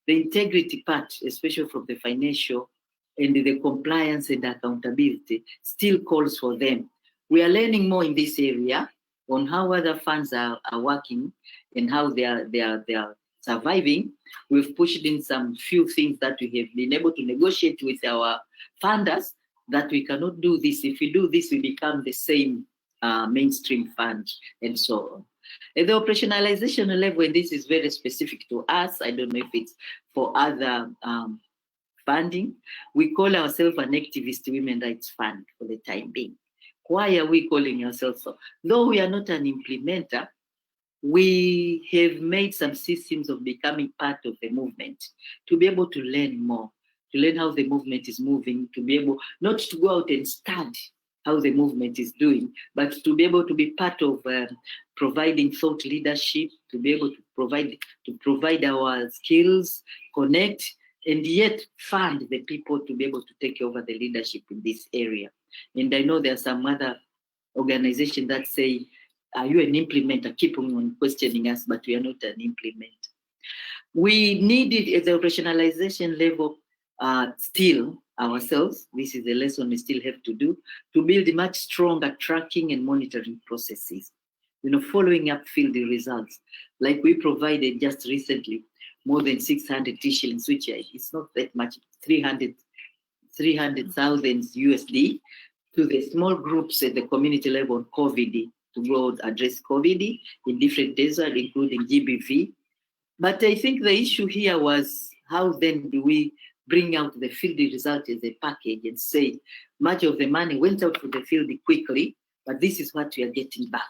the integrity part, especially from the financial and the compliance and accountability, still calls for them. We are learning more in this area on how other funds are working and how they are surviving. We've pushed in some few things that we have been able to negotiate with our funders, that we cannot do this. If we do this, we become the same mainstream fund and so on. At the operationalization level, and this is very specific to us, I don't know if it's for other funding, we call ourselves an activist women rights fund for the time being. Why are we calling ourselves so? Though we are not an implementer, we have made some systems of becoming part of the movement to be able to learn more, to learn how the movement is moving, to be able not to go out and study how the movement is doing, but to be able to be part of providing thought leadership, to be able to provide our skills, connect, and yet fund the people to be able to take over the leadership in this area. And I know there are some other organizations that say, are you an implementer? Keep on questioning us, but we are not an implementer. We needed at the operationalization level still ourselves, this is a lesson we still have to do, to build much stronger tracking and monitoring processes, following up field results. Like we provided just recently, more than 600 shillings, which is not that much, 300,000 USD to the small groups at the community level on COVID, to go address COVID in different deserts, including GBV. But I think the issue here was, how then do we bring out the field result as a package and say, much of the money went out to the field quickly, but this is what we are getting back.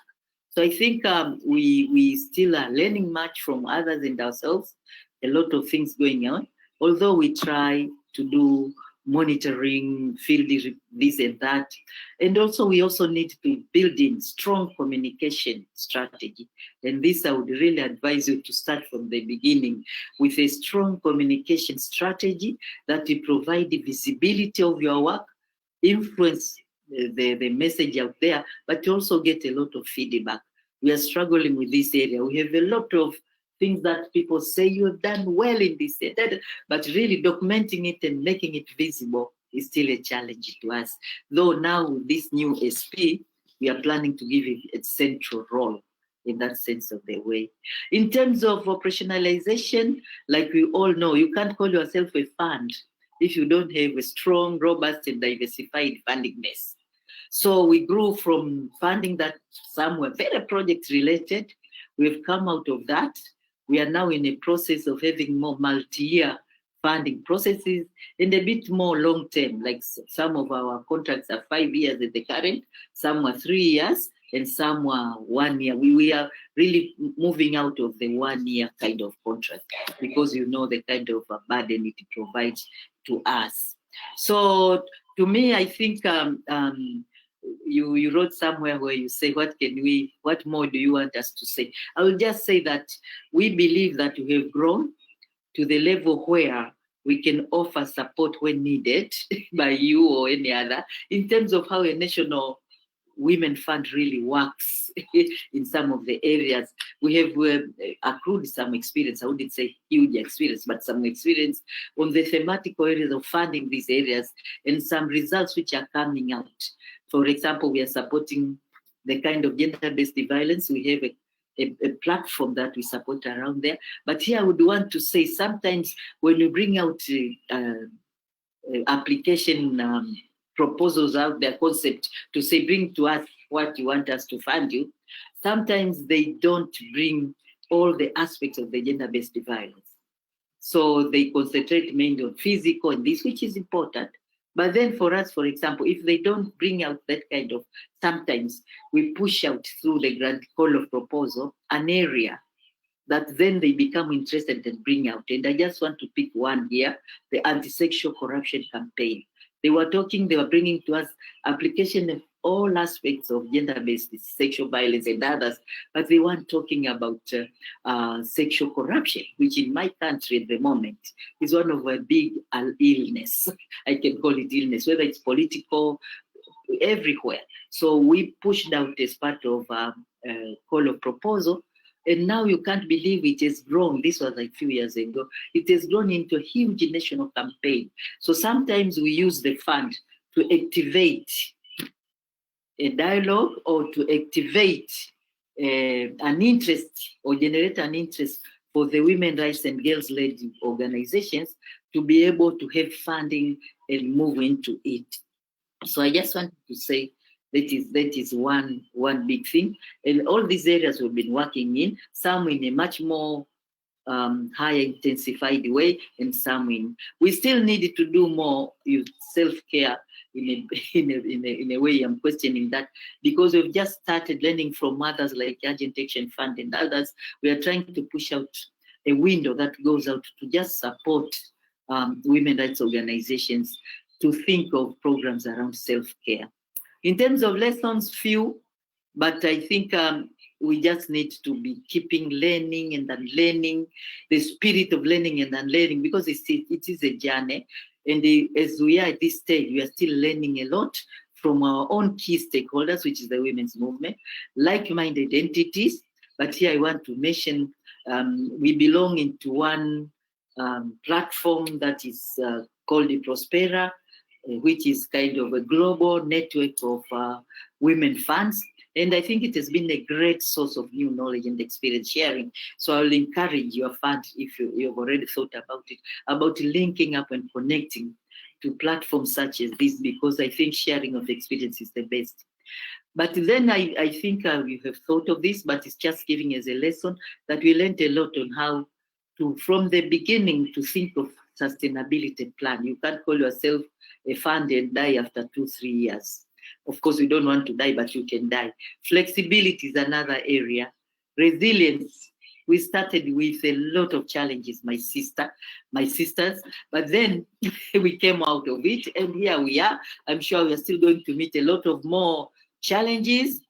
So I think we still are learning much from others and ourselves, a lot of things going on, although we try to do monitoring, field this and that. And also, we also need to build in strong communication strategy. And this, I would really advise you to start from the beginning with a strong communication strategy that will provide the visibility of your work, influence the message out there, but also get a lot of feedback. We are struggling with this area. We have a lot of things that people say you have done well in this area, but really documenting it and making it visible is still a challenge to us. Though now with this new SP, we are planning to give it a central role in that sense of the way. In terms of operationalization, like we all know, you can't call yourself a fund if you don't have a strong, robust, and diversified funding base. So we grew from funding that some were very project related. We've come out of that. We are now in a process of having more multi-year funding processes and a bit more long-term, like some of our contracts are 5 years at the current, some were 3 years, and some were 1 year. We are really moving out of the 1 year kind of contract because you know the kind of burden it provides to us. So to me, I think you wrote somewhere where you say, what more do you want us to say? I will just say that we believe that we have grown to the level where we can offer support when needed by you or any other in terms of how a national women fund really works in some of the areas. We have accrued some experience. I wouldn't say huge experience, but some experience on the thematic areas of funding these areas and some results which are coming out. For example, we are supporting the kind of gender-based violence. We have a platform that we support around there. But here I would want to say sometimes when you bring out application proposals out there, concept to say, bring to us what you want us to fund you, sometimes they don't bring all the aspects of the gender-based violence. So they concentrate mainly on physical and this, which is important. But then for us, for example, if they don't bring out that kind of, sometimes we push out through the grand call of proposal, an area that then they become interested and bring out. And I just want to pick one here, the anti-sexual corruption campaign. They were bringing to us application of all aspects of gender-based sexual violence and others, but they weren't talking about sexual corruption, which in my country at the moment is one of a big illness. I can call it illness, whether it's political, everywhere. So we pushed out as part of a call of proposal. And now you can't believe it has grown. This was like a few years ago. It has grown into a huge national campaign. So sometimes we use the fund to activate a dialogue or to activate an interest or generate an interest for the women rights and girls-led organizations to be able to have funding and move into it. So I just want to say that is one big thing. And all these areas we've been working in, some in a much more higher intensified way, and some in, we still need to do more self-care in a way. I'm questioning that because we've just started learning from others like Urgent Action Fund and others. We are trying to push out a window that goes out to just support women rights organizations to think of programs around self-care. In terms of lessons, few, but I think we just need to be keeping learning and unlearning, the spirit of learning and unlearning, because it is a journey. And as we are at this stage, we are still learning a lot from our own key stakeholders, which is the women's movement, like-minded entities. But here I want to mention, we belong into one platform that is called the Prospera, which is kind of a global network of women funds. And I think it has been a great source of new knowledge and experience sharing. So I will encourage your fund, if you've already thought about it, about linking up and connecting to platforms such as this, because I think sharing of experience is the best. But then I think you have thought of this, but it's just giving as a lesson that we learned a lot on how to, from the beginning, to think of sustainability plan. You can't call yourself a fund and die after 2-3 years. Of course, we don't want to die, but you can die. Flexibility is another area. Resilience We started with a lot of challenges, my sisters, but then we came out of it, and here we are. I'm sure we are still going to meet a lot of more challenges,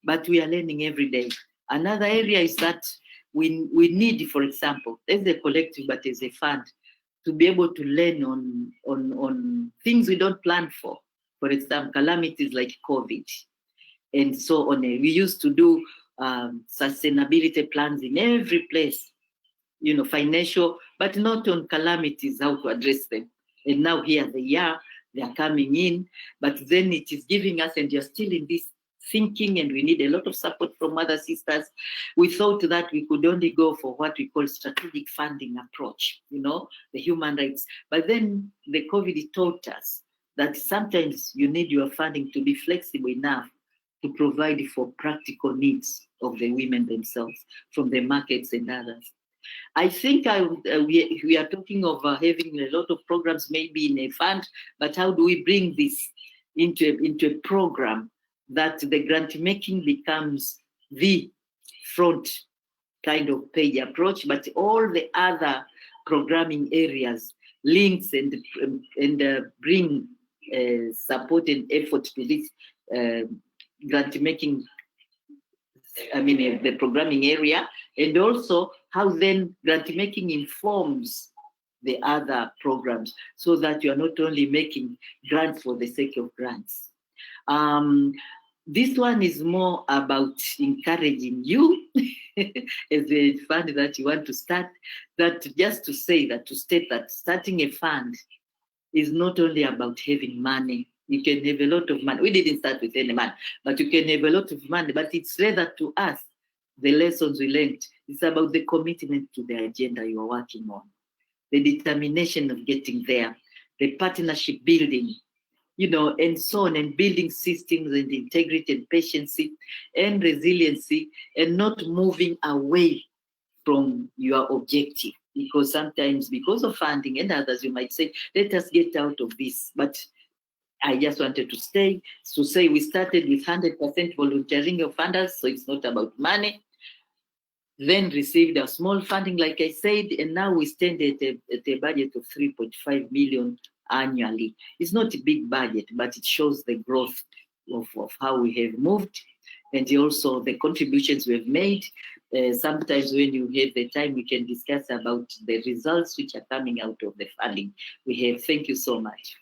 but we are learning every day. Another area is that we need, for example, as a collective, but as a fund, to be able to learn on things we don't plan for. For example, calamities like COVID and so on. We used to do sustainability plans in every place, financial, but not on calamities, how to address them. And now here they are coming in, but then it is giving us, and you're still in this thinking, and we need a lot of support from other sisters. We thought that we could only go for what we call strategic funding approach, the human rights. But then the COVID taught us that sometimes you need your funding to be flexible enough to provide for practical needs of the women themselves from the markets and others. I think we are talking of having a lot of programs maybe in a fund, but how do we bring this into a program that the grant making becomes the front kind of page approach, but all the other programming areas links and bring support and effort to this grant making, the programming area, and also how then grant making informs the other programs, so that you are not only making grants for the sake of grants. This one is more about encouraging you as a fund that you want to start, that just to state that starting a fund is not only about having money. You can have a lot of money. We didn't start with any money, but you can have a lot of money. But it's rather to us, the lessons we learned. It's about the commitment to the agenda you are working on, the determination of getting there, the partnership building, and so on, and building systems and integrity and patience and resiliency, and not moving away from your objective. Because sometimes, because of funding and others, you might say, let us get out of this. But I just wanted to say we started with 100% volunteering of funders, so it's not about money. Then received a small funding, like I said, and now we stand at a budget of 3.5 million annually. It's not a big budget, but it shows the growth of how we have moved, and also the contributions we have made. Sometimes when you have the time, we can discuss about the results which are coming out of the funding we have. Thank you so much.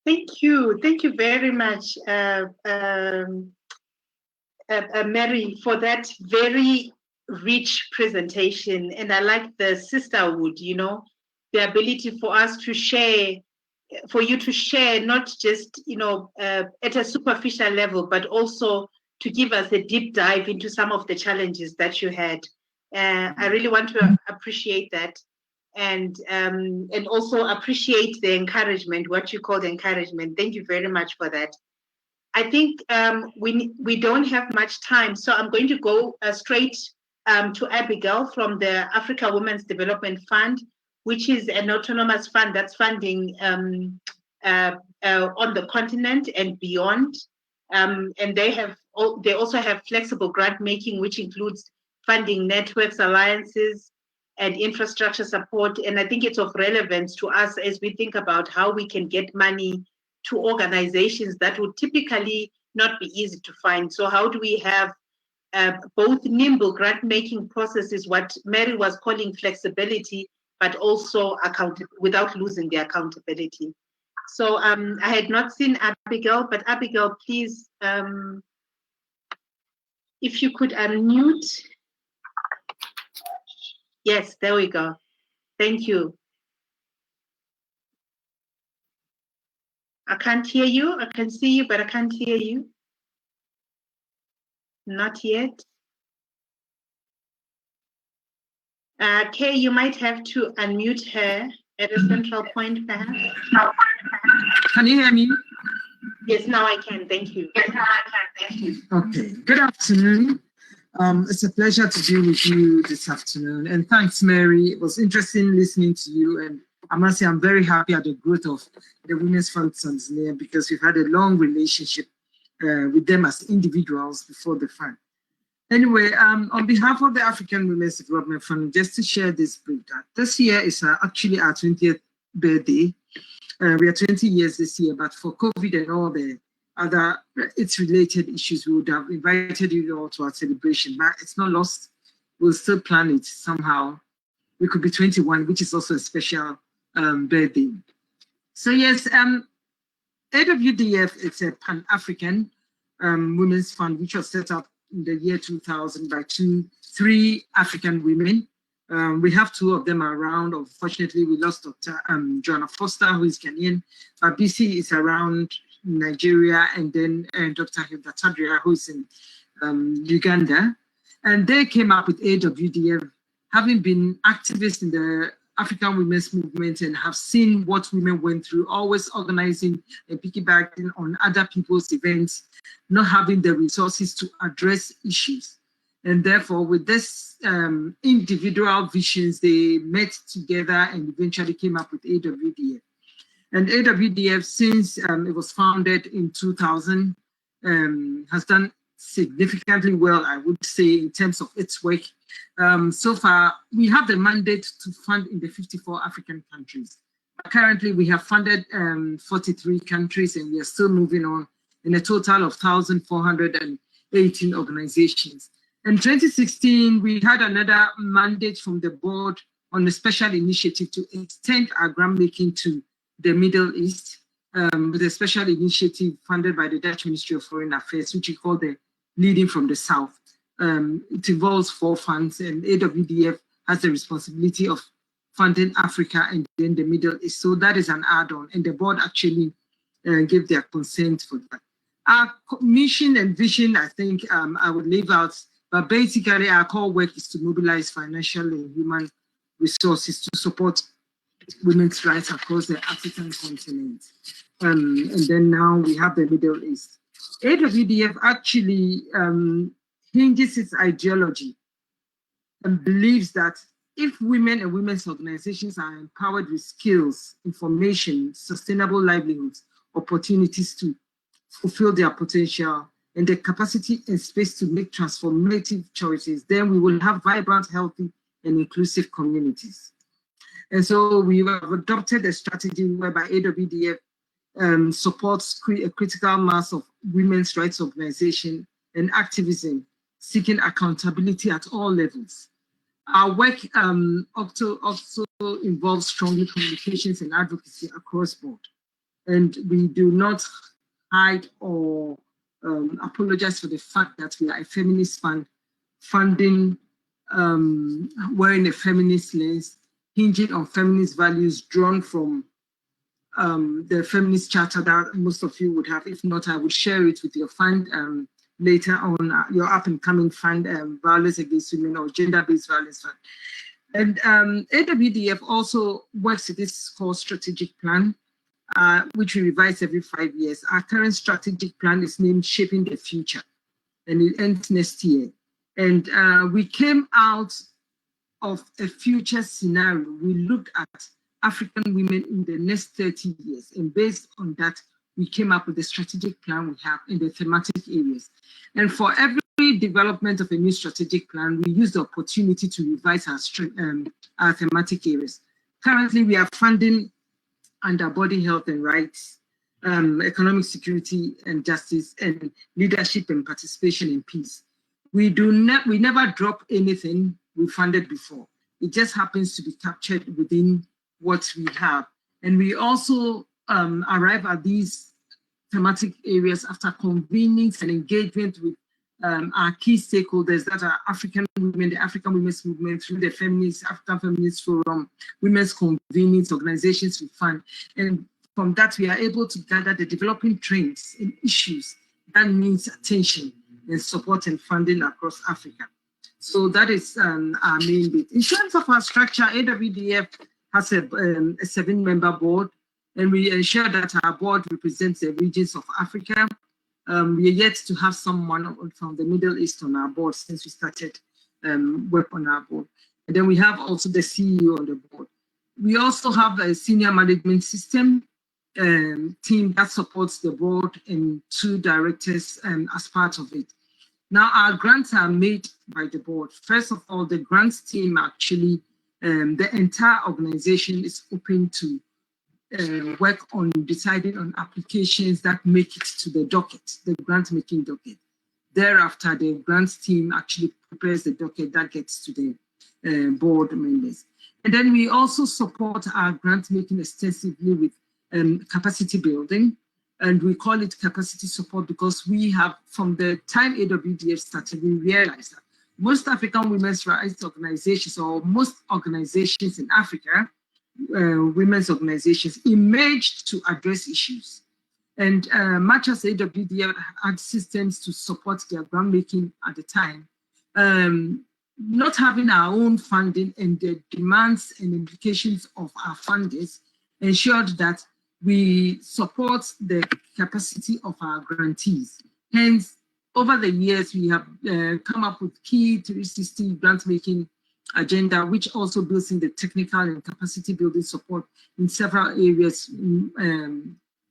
Thank you. Thank you very much, Mary, for that very rich presentation. And I like the sisterhood, the ability for us to share, for you to share, not just, at a superficial level, but also to give us a deep dive into some of the challenges that you had. I really want to appreciate that. And also appreciate the encouragement, what you call the encouragement. Thank you very much for that. I think we don't have much time, so I'm going to go straight to Abigail from the Africa Women's Development Fund, which is an autonomous fund that's funding on the continent and beyond. And they also have flexible grant making, which includes funding networks, alliances, and infrastructure support. And I think it's of relevance to us as we think about how we can get money to organizations that would typically not be easy to find. So how do we have both nimble grant-making processes, what Mary was calling flexibility, but also without losing the accountability. So I had not seen Abigail, but Abigail, please, if you could unmute. Yes, there we go. Thank you. I can't hear you. I can see you, but I can't hear you. Not yet. Kay, you might have to unmute her at a central point, perhaps. Can you hear me? Yes, now I can. Thank you. Yes, now I can. Thank you. Okay. Good afternoon. It's a pleasure to be with you this afternoon. And thanks, Mary. It was interesting listening to you. And I must say, I'm very happy at the growth of the Women's Fund Tanzania, because we've had a long relationship with them as individuals before the fund. Anyway, on behalf of the African Women's Development Fund, just to share this brief, that this year is actually our 20th birthday. We are 20 years this year, but for COVID and all the other its related issues, we would have invited you all to our celebration, but it's not lost. We'll still plan it somehow. We could be 21, which is also a special birthday. So yes, AWDF is a Pan-African women's fund, which was set up in the year 2000 by three African women. We have two of them around. Unfortunately, we lost Dr. Joanna Foster, who is Kenyan. BC is around Nigeria, and then Dr. Hilda Tadria, who is in Uganda. And they came up with AWDF, having been activists in the African women's movement and have seen what women went through, always organizing and piggybacking on other people's events, not having the resources to address issues. And therefore, with this individual visions, they met together and eventually came up with AWDF. And AWDF, since it was founded in 2000, has done significantly well, I would say, in terms of its work. So far, we have the mandate to fund in the 54 African countries. Currently, we have funded 43 countries, and we are still moving on in a total of 1,418 organizations. In 2016, we had another mandate from the board on a special initiative to extend our grant making to the Middle East, with a special initiative funded by the Dutch Ministry of Foreign Affairs, which we call the Leading from the South. It involves 4 funds, and AWDF has the responsibility of funding Africa and then the Middle East. So that is an add-on, and the board actually gave their consent for that. Our mission and vision, I think I would leave out, but basically our core work is to mobilize financial and human resources to support women's rights across the African continent. And then now we have the Middle East. AWDF actually hinges its ideology and believes that if women and women's organizations are empowered with skills, information, sustainable livelihoods, opportunities to fulfill their potential, and the capacity and space to make transformative choices, then we will have vibrant, healthy, and inclusive communities. And so we have adopted a strategy whereby AWDF supports a critical mass of women's rights organization and activism, seeking accountability at all levels. Our work also involves strongly communications and advocacy across board. And we do not hide or apologize for the fact that we are a feminist fund, funding, wearing a feminist lens, hinging on feminist values drawn from the Feminist Charter that most of you would have. If not, I would share it with your fund later on, your up-and-coming fund, Violence Against Women or Gender-Based Violence Fund. And AWDF also works with this core strategic plan, which we revise every 5 years. Our current strategic plan is named Shaping the Future, and it ends next year. And we came out of a future scenario. We looked at African women in the next 30 years, and based on that, we came up with the strategic plan we have in the thematic areas. And for every development of a new strategic plan, we use the opportunity to revise our thematic areas. Currently, we are funding under body health and rights, economic security and justice, and leadership and participation in peace. We never drop anything we funded before. It just happens to be captured within what we have. And we also arrive at these thematic areas after convenings and engagement with our key stakeholders that are African women, the African Women's Movement, through the African Feminist Forum, women's convenings, organizations we fund. And from that, we are able to gather the developing trends and issues that needs attention and support and funding across Africa. So that is our main bit. In terms of our structure, AWDF has a 7-member board, and we ensure that our board represents the regions of Africa. We are yet to have someone from the Middle East on our board since we started work on our board. And then we have also the CEO on the board. We also have a senior management system team that supports the board and 2 directors as part of it. Now, our grants are made by the board. First of all, the grants team actually, the entire organization is open to work on deciding on applications that make it to the docket, the grant making docket. Thereafter, the grants team actually prepares the docket that gets to the board members. And then we also support our grant making extensively with capacity building. And we call it capacity support because we have, from the time AWDF started, we realized that most African women's rights organizations, or most organizations in Africa, women's organizations, emerged to address issues. And much as AWDF had systems to support their grant making at the time, not having our own funding and the demands and implications of our funders ensured that we support the capacity of our grantees. Hence, over the years, we have come up with key 360 grant-making agenda, which also builds in the technical and capacity building support in several areas,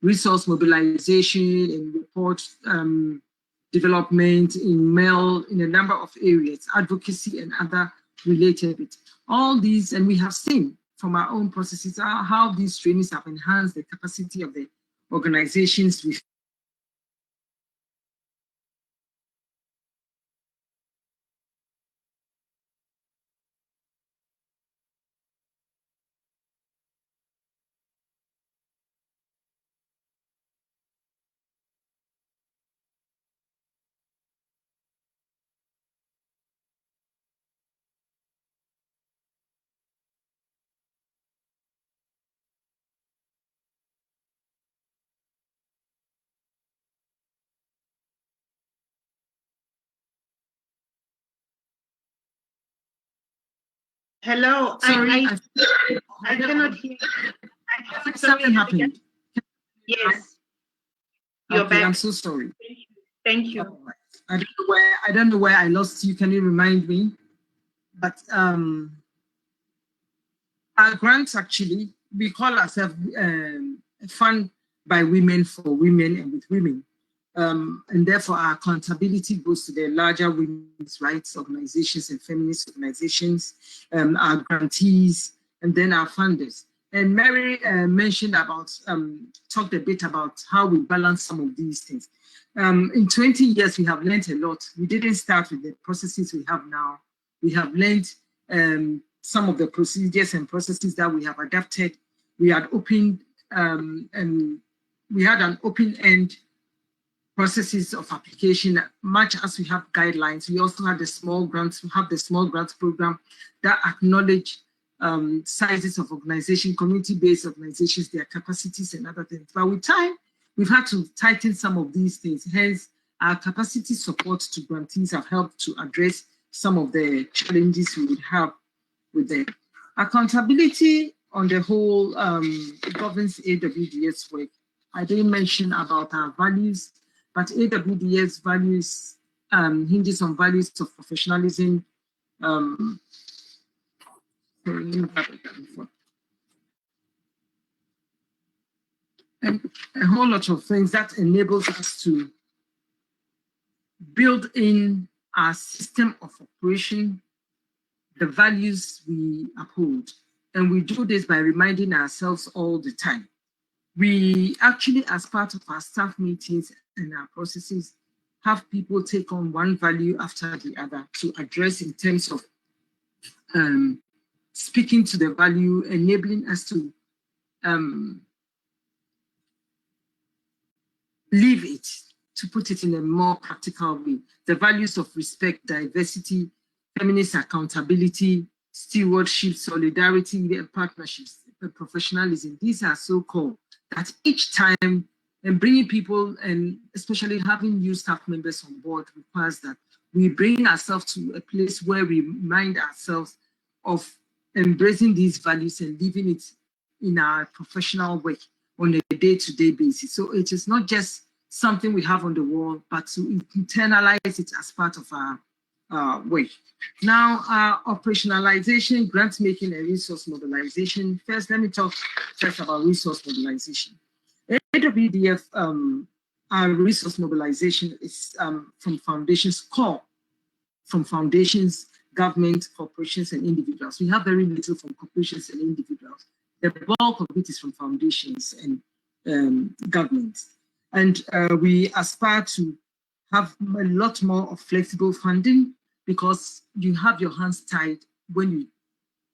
resource mobilization and report development, in a number of areas, advocacy and other related bits. All these, and we have seen from our own processes how these trainings have enhanced the capacity of the organizations with Hello, Sorry, I cannot hear. Something happened. Yes, you're Okay, back. I'm so sorry. Thank you. I don't know where I lost you. Can you remind me? But our grants, actually, we call ourselves a fund by women for women and with women. And therefore, our accountability goes to the larger women's rights organizations and feminist organizations, our grantees, and then our funders. And Mary mentioned about, talked a bit about how we balance some of these things. In 20 years, we have learned a lot. We didn't start with the processes we have now. We have learned some of the procedures and processes that we have adapted. We had opened, and we had an open-end processes of application. Much as we have guidelines, we also have the small grants. We have the small grants program that acknowledge sizes of organization, community-based organizations, their capacities and other things. But with time, we've had to tighten some of these things. Hence, our capacity support to grantees have helped to address some of the challenges we would have with them. Accountability on the whole governs AWDS work. I didn't mention about our values, but AWDS values hinges on values of professionalism, and a whole lot of things that enables us to build in our system of operation the values we uphold. And we do this by reminding ourselves all the time. We actually, as part of our staff meetings and our processes, have people take on one value after the other to address in terms of speaking to the value, enabling us to live it, to put it in a more practical way. The values of respect, diversity, feminist accountability, stewardship, solidarity, partnerships, professionalism. These are so core that each time, and bringing people, and especially having new staff members on board, requires that we bring ourselves to a place where we remind ourselves of embracing these values and living it in our professional work on a day-to-day basis. So it is not just something we have on the wall, but to internalize it as part of our work. Now, operationalization, grant making, and resource mobilization. First, let me talk first about resource mobilization. AWDF our resource mobilization is from foundations core, from foundations, government, corporations, and individuals. We have very little from corporations and individuals. The bulk of it is from foundations and governments. And we aspire to have a lot more of flexible funding, because you have your hands tied when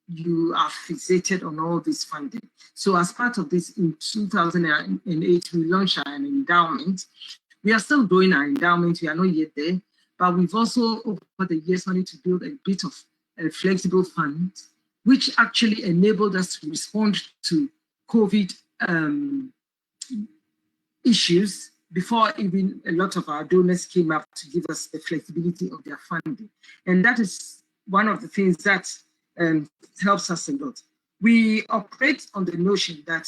you are fixated on all this funding. So as part of this, in 2008, we launched an endowment. We are still growing our endowment, we are not yet there, but we've also, over the years, wanted to build a bit of a flexible fund, which actually enabled us to respond to COVID issues before even a lot of our donors came up to give us the flexibility of their funding. And that is one of the things that helps us a lot. We operate on the notion that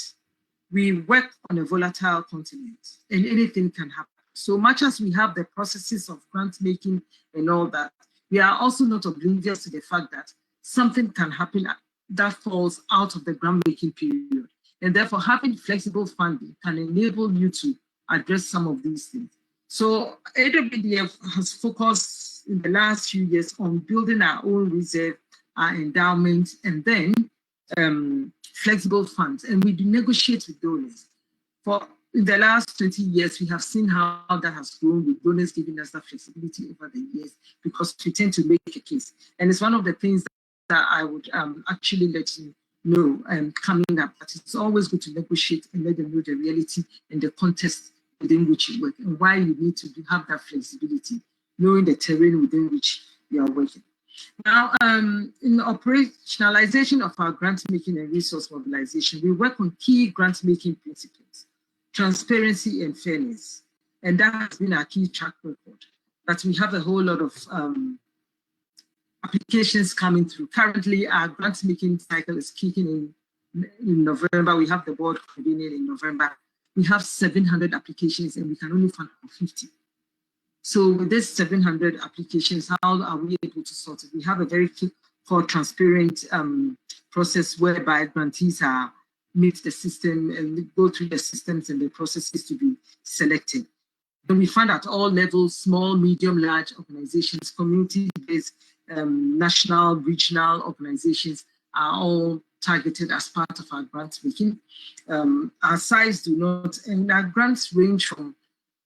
we work on a volatile continent and anything can happen. So much as we have the processes of grant making and all that, we are also not oblivious to the fact that something can happen that falls out of the grant making period. And therefore, having flexible funding can enable you to address some of these things. So AWDF has focused in the last few years on building our own reserve, our endowment, and then flexible funds. And we do negotiate with donors. In the last 20 years, we have seen how that has grown, with donors giving us that flexibility over the years, because we tend to make a case. And it's one of the things that I would actually let you know coming up, that it's always good to negotiate and let them know the reality and the context within which you work, and why you need to have that flexibility, knowing the terrain within which you are working. Now, in the operationalization of our grant making and resource mobilization, we work on key grant making principles: transparency and fairness. And that has been our key track record, that we have a whole lot of applications coming through. Currently, our grant making cycle is kicking in November. We have the board convening in November. We have 700 applications and we can only fund 50. So with this 700 applications, how are we able to sort it? We have a very called transparent process whereby grantees meet the system and go through the systems and the processes to be selected. And we find at all levels, small, medium, large organizations, community-based, national, regional organizations are all targeted as part of our grant making. Our size do not, and our grants range from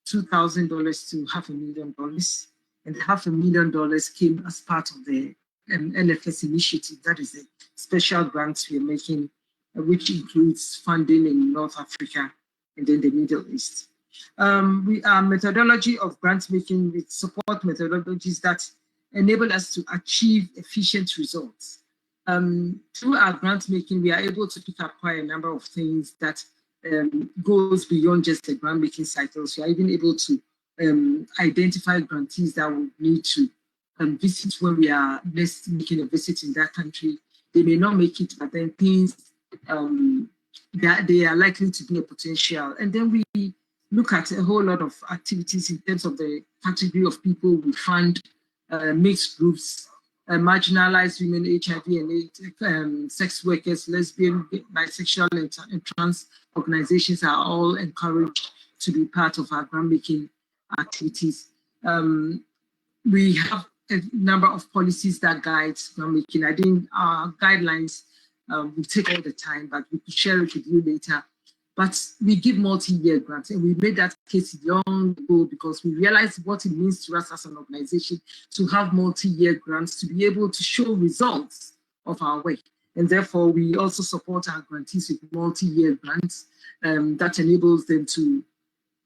$2,000 to $500,000, and the $500,000 came as part of the LFS initiative. That is the special grants we are making, which includes funding in North Africa and then the Middle East. Our methodology of grant making, we support methodologies that enable us to achieve efficient results. Through our grant making, we are able to pick up quite a number of things that goes beyond just the grant making cycles. We are even able to identify grantees that would need to visit when we are next making a visit in that country. They may not make it, but then things that they are likely to be a potential. And then we look at a whole lot of activities in terms of the category of people we fund, mixed groups, marginalized women, HIV and AIDS, sex workers, lesbian, bisexual, and trans organizations are all encouraged to be part of our grant making activities. We have a number of policies that guide grant making. I think our guidelines will take all the time, but we could share it with you later. But we give multi-year grants, and we made that case long ago because we realized what it means to us as an organization to have multi-year grants to be able to show results of our work. And therefore, we also support our grantees with multi-year grants that enables them to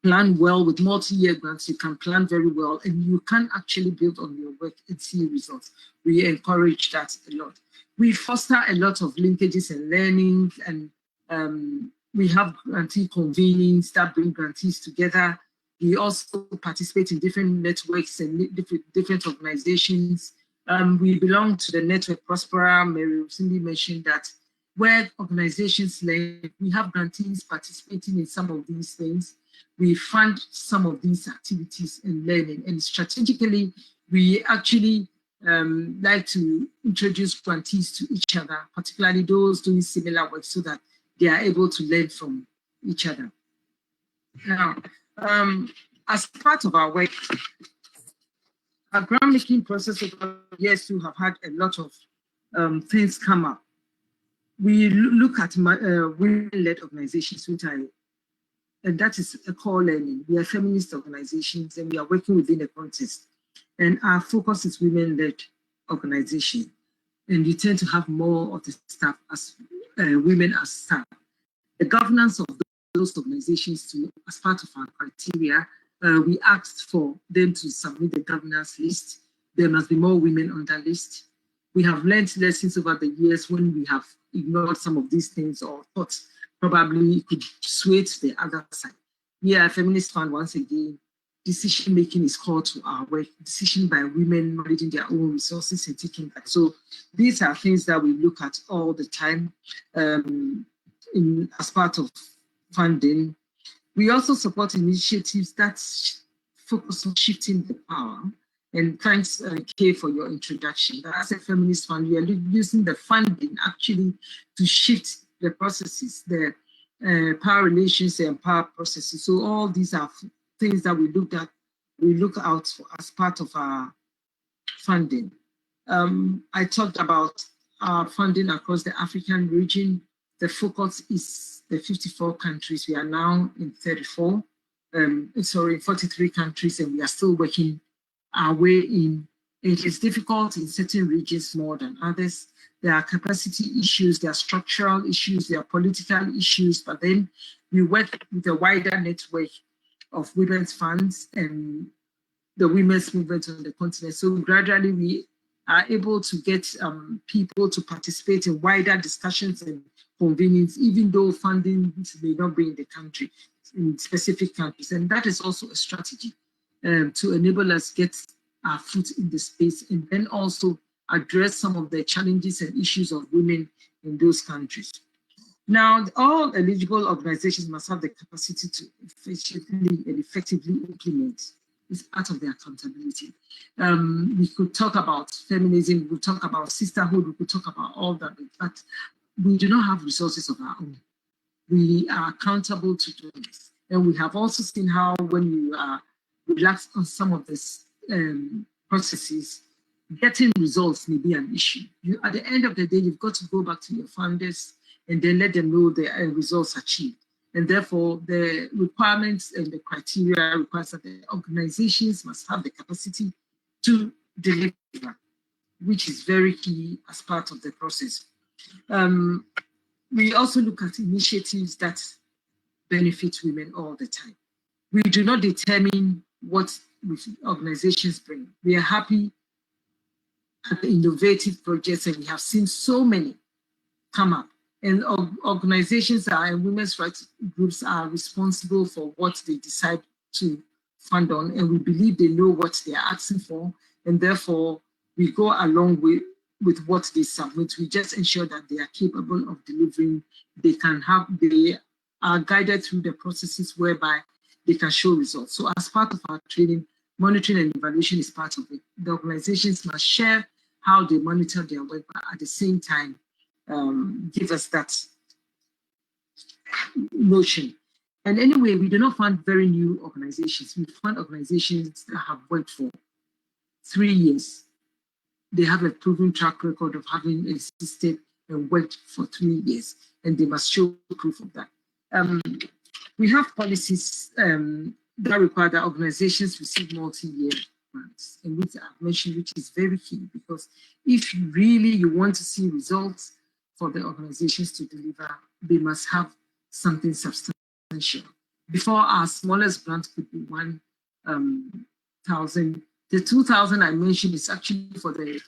plan well. With multi-year grants, you can plan very well, and you can actually build on your work and see results. We encourage that a lot. We foster a lot of linkages and learning, and we have grantee convenings that bring grantees together. We also participate in different networks and different organizations. We belong to the network Prospera. Mary recently mentioned that where organizations learn, we have grantees participating in some of these things. We fund some of these activities and learning. And strategically, we actually like to introduce grantees to each other, particularly those doing similar work, so that they are able to learn from each other. Now, As part of our work, our groundbreaking process over the years too have had a lot of things come up. We look at women-led organizations, and that is a core learning. We are feminist organizations and we are working within a context. And our focus is women-led organization. And we tend to have more of the staff as women as staff. The governance of those organizations too, as part of our criteria, we asked for them to submit the governance list. There must be more women on that list. We have learned lessons over the years when we have ignored some of these things or thought probably could sway to the other side. We are a feminist fund once again. Decision making is core to our work. Decision by women managing their own resources and taking that. So these are things that we look at all the time as part of funding. We also support initiatives that focus on shifting the power. And thanks, Kay, for your introduction. As a feminist fund, we are using the funding actually to shift the processes, the power relations and power processes. So all these are things that we look out for as part of our funding. I talked about our funding across the African region. The focus is the 54 countries. We are now in 43 countries, and we are still working our way in. It is difficult in certain regions more than others. There are capacity issues, there are structural issues, there are political issues, but then we work with a wider network of women's funds and the women's movement on the continent. So gradually we are able to get people to participate in wider discussions and convenings, even though funding may not be in the country, in specific countries. And that is also a strategy to enable us get our foot in the space and then also address some of the challenges and issues of women in those countries. Now, all eligible organizations must have the capacity to efficiently and effectively implement. It's part of their accountability. We could talk about feminism, we could talk about sisterhood, we could talk about all that, but we do not have resources of our own. We are accountable to do this. And we have also seen how when you are relaxed on some of these processes, getting results may be an issue. At the end of the day, you've got to go back to your funders and then let them know the results achieved. And therefore, the requirements and the criteria requires that the organizations must have the capacity to deliver, which is very key as part of the process. We also look at initiatives that benefit women all the time. We do not determine what organizations bring. We are happy at the innovative projects, and we have seen so many come up. And organizations and women's rights groups are responsible for what they decide to fund on, and we believe they know what they are asking for, and therefore we go along with what they submit. We just ensure that they are capable of delivering. They are guided through the processes whereby they can show results. So as part of our training, monitoring and evaluation is part of it. The organizations must share how they monitor their work, but at the same time, give us that notion. And anyway, we do not fund very new organizations. We fund organizations that have worked for 3 years. They have a proven track record of having existed and worked for 3 years, and they must show proof of that. We have policies that require that organizations receive multi-year grants, and which I've mentioned, which is very key, because if you want to see results for the organizations to deliver, they must have something substantial. Before, our smallest grant could be 1,000. The 2,000 I mentioned is actually for the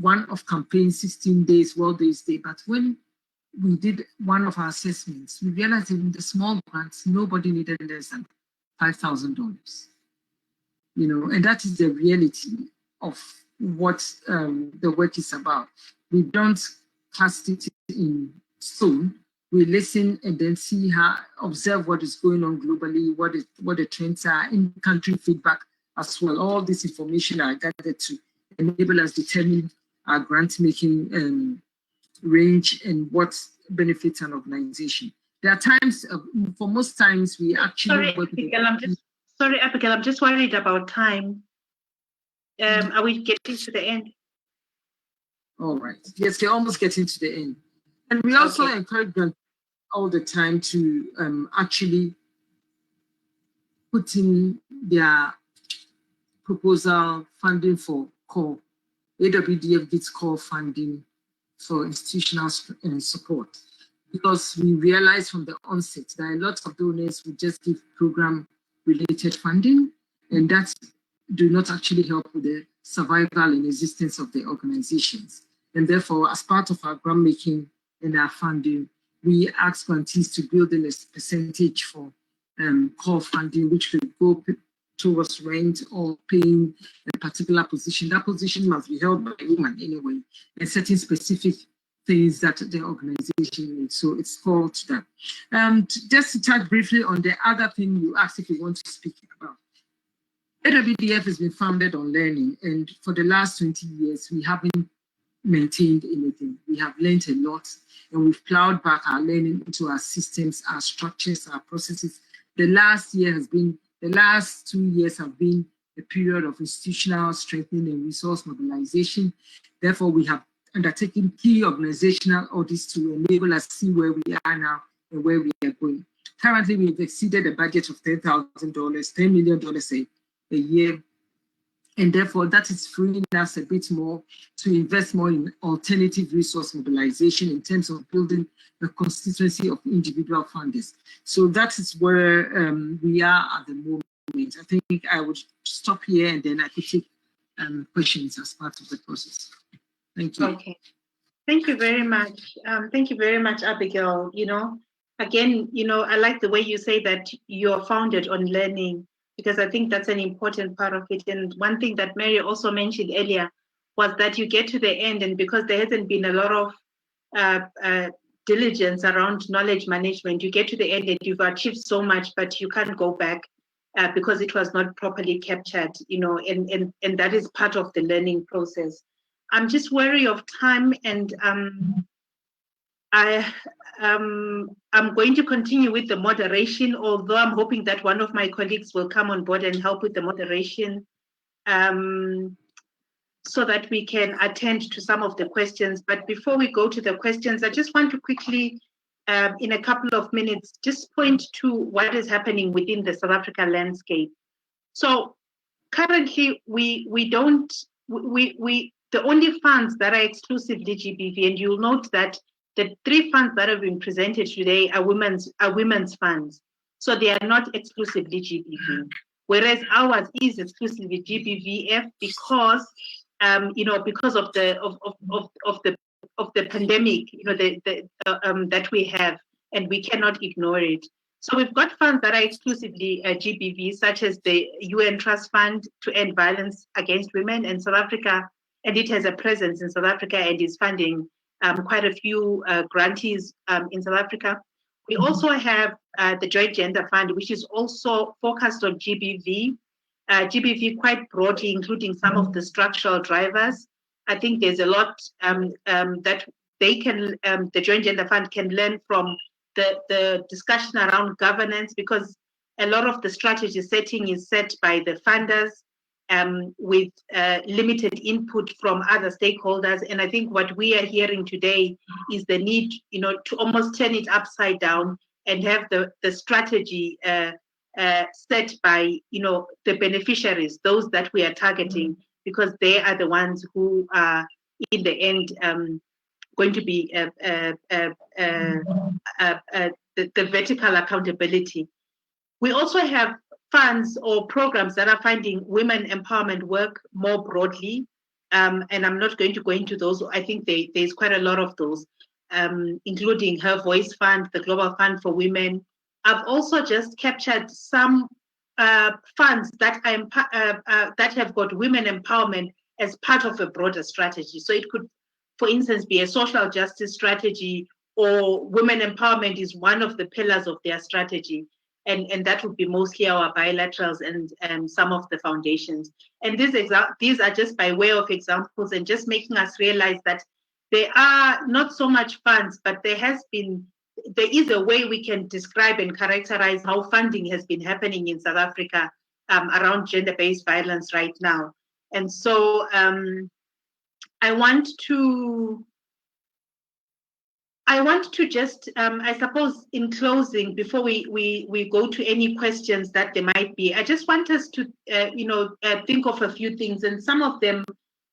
one-off campaign, 16 days, World Days Day. But when we did one of our assessments, we realized that in the small grants, nobody needed less than $5,000. And that is the reality of what the work is about. We don't cast it in stone. We listen and then observe what is going on globally, what the trends are, in-country feedback as well. All this information are gathered to enable us determine our grant-making range and what benefits an organization. There are times, for most times, we actually work with Sorry, Abigail, I'm just worried about time. Are we getting to the end? All right. Yes, we're almost getting to the end. And we also encourage them all the time to actually put in their proposal funding for core. AWDF gets core funding for institutional support, because we realized from the onset that a lot of donors would just give program-related funding, and that do not actually help with the survival and existence of the organizations. And therefore, as part of our grant making and our funding, we ask grantees to build in a percentage for core funding, which could go towards rent or paying a particular position. That position must be held by a woman anyway, and certain specific things that the organization needs. So it's called that. Just to touch briefly on the other thing you asked if you want to speak about. AWDF has been founded on learning, and for the last 20 years, we haven't maintained anything. We have learned a lot, and we've plowed back our learning into our systems, our structures, our processes. The last 2 years have been a period of institutional strengthening and resource mobilization. Therefore, we have undertaken key organizational audits to enable us to see where we are now and where we are going. Currently, we've exceeded a budget of $10,000, $10 million a year. And therefore, that is freeing us a bit more to invest more in alternative resource mobilization in terms of building the constituency of individual funders. So that is where we are at the moment. I think I would stop here, and then I could take questions as part of the process. Thank you. Okay. Thank you very much. Thank you very much, Abigail. Again, I like the way you say that you're founded on learning, because I think that's an important part of it. And one thing that Mary also mentioned earlier was that you get to the end, and because there hasn't been a lot of diligence around knowledge management, you get to the end and you've achieved so much, but you can't go back because it was not properly captured, and that is part of the learning process. I'm just wary of time, and I'm going to continue with the moderation, although I'm hoping that one of my colleagues will come on board and help with the moderation so that we can attend to some of the questions. But before we go to the questions, I just want to quickly, in a couple of minutes, just point to what is happening within the South Africa landscape. So currently, the only funds that are exclusively GBV, and you'll note that the 3 funds that have been presented today are women's funds. So they are not exclusively GBV, whereas ours is exclusively GBVF because because of the pandemic, that we have, and we cannot ignore it. So we've got funds that are exclusively GBV, such as the UN Trust Fund to End Violence Against Women in South Africa, and it has a presence in South Africa and is funding quite a few grantees in South Africa. We also have the Joint Gender Fund, which is also focused on GBV. GBV quite broadly, including some of the structural drivers. I think there's a lot that the Joint Gender Fund can learn from the discussion around governance, because a lot of the strategy setting is set by the funders with limited input from other stakeholders. And I think what we are hearing today is the need, to almost turn it upside down and have the strategy set by, the beneficiaries, those that we are targeting, because they are the ones who are in the end going to be the vertical accountability. We also have funds or programs that are funding women empowerment work more broadly. And I'm not going to go into those. I think there's quite a lot of those, including Her Voice Fund, the Global Fund for Women. I've also just captured some funds that have got women empowerment as part of a broader strategy. So it could, for instance, be a social justice strategy, or women empowerment is one of the pillars of their strategy. And that would be mostly our bilaterals and some of the foundations. And these are just by way of examples, and just making us realize that there are not so much funds, but there is a way we can describe and characterize how funding has been happening in South Africa around gender-based violence right now. And so I want to just, I suppose, in closing, before we go to any questions that there might be, I just want us to, think of a few things, and some of them,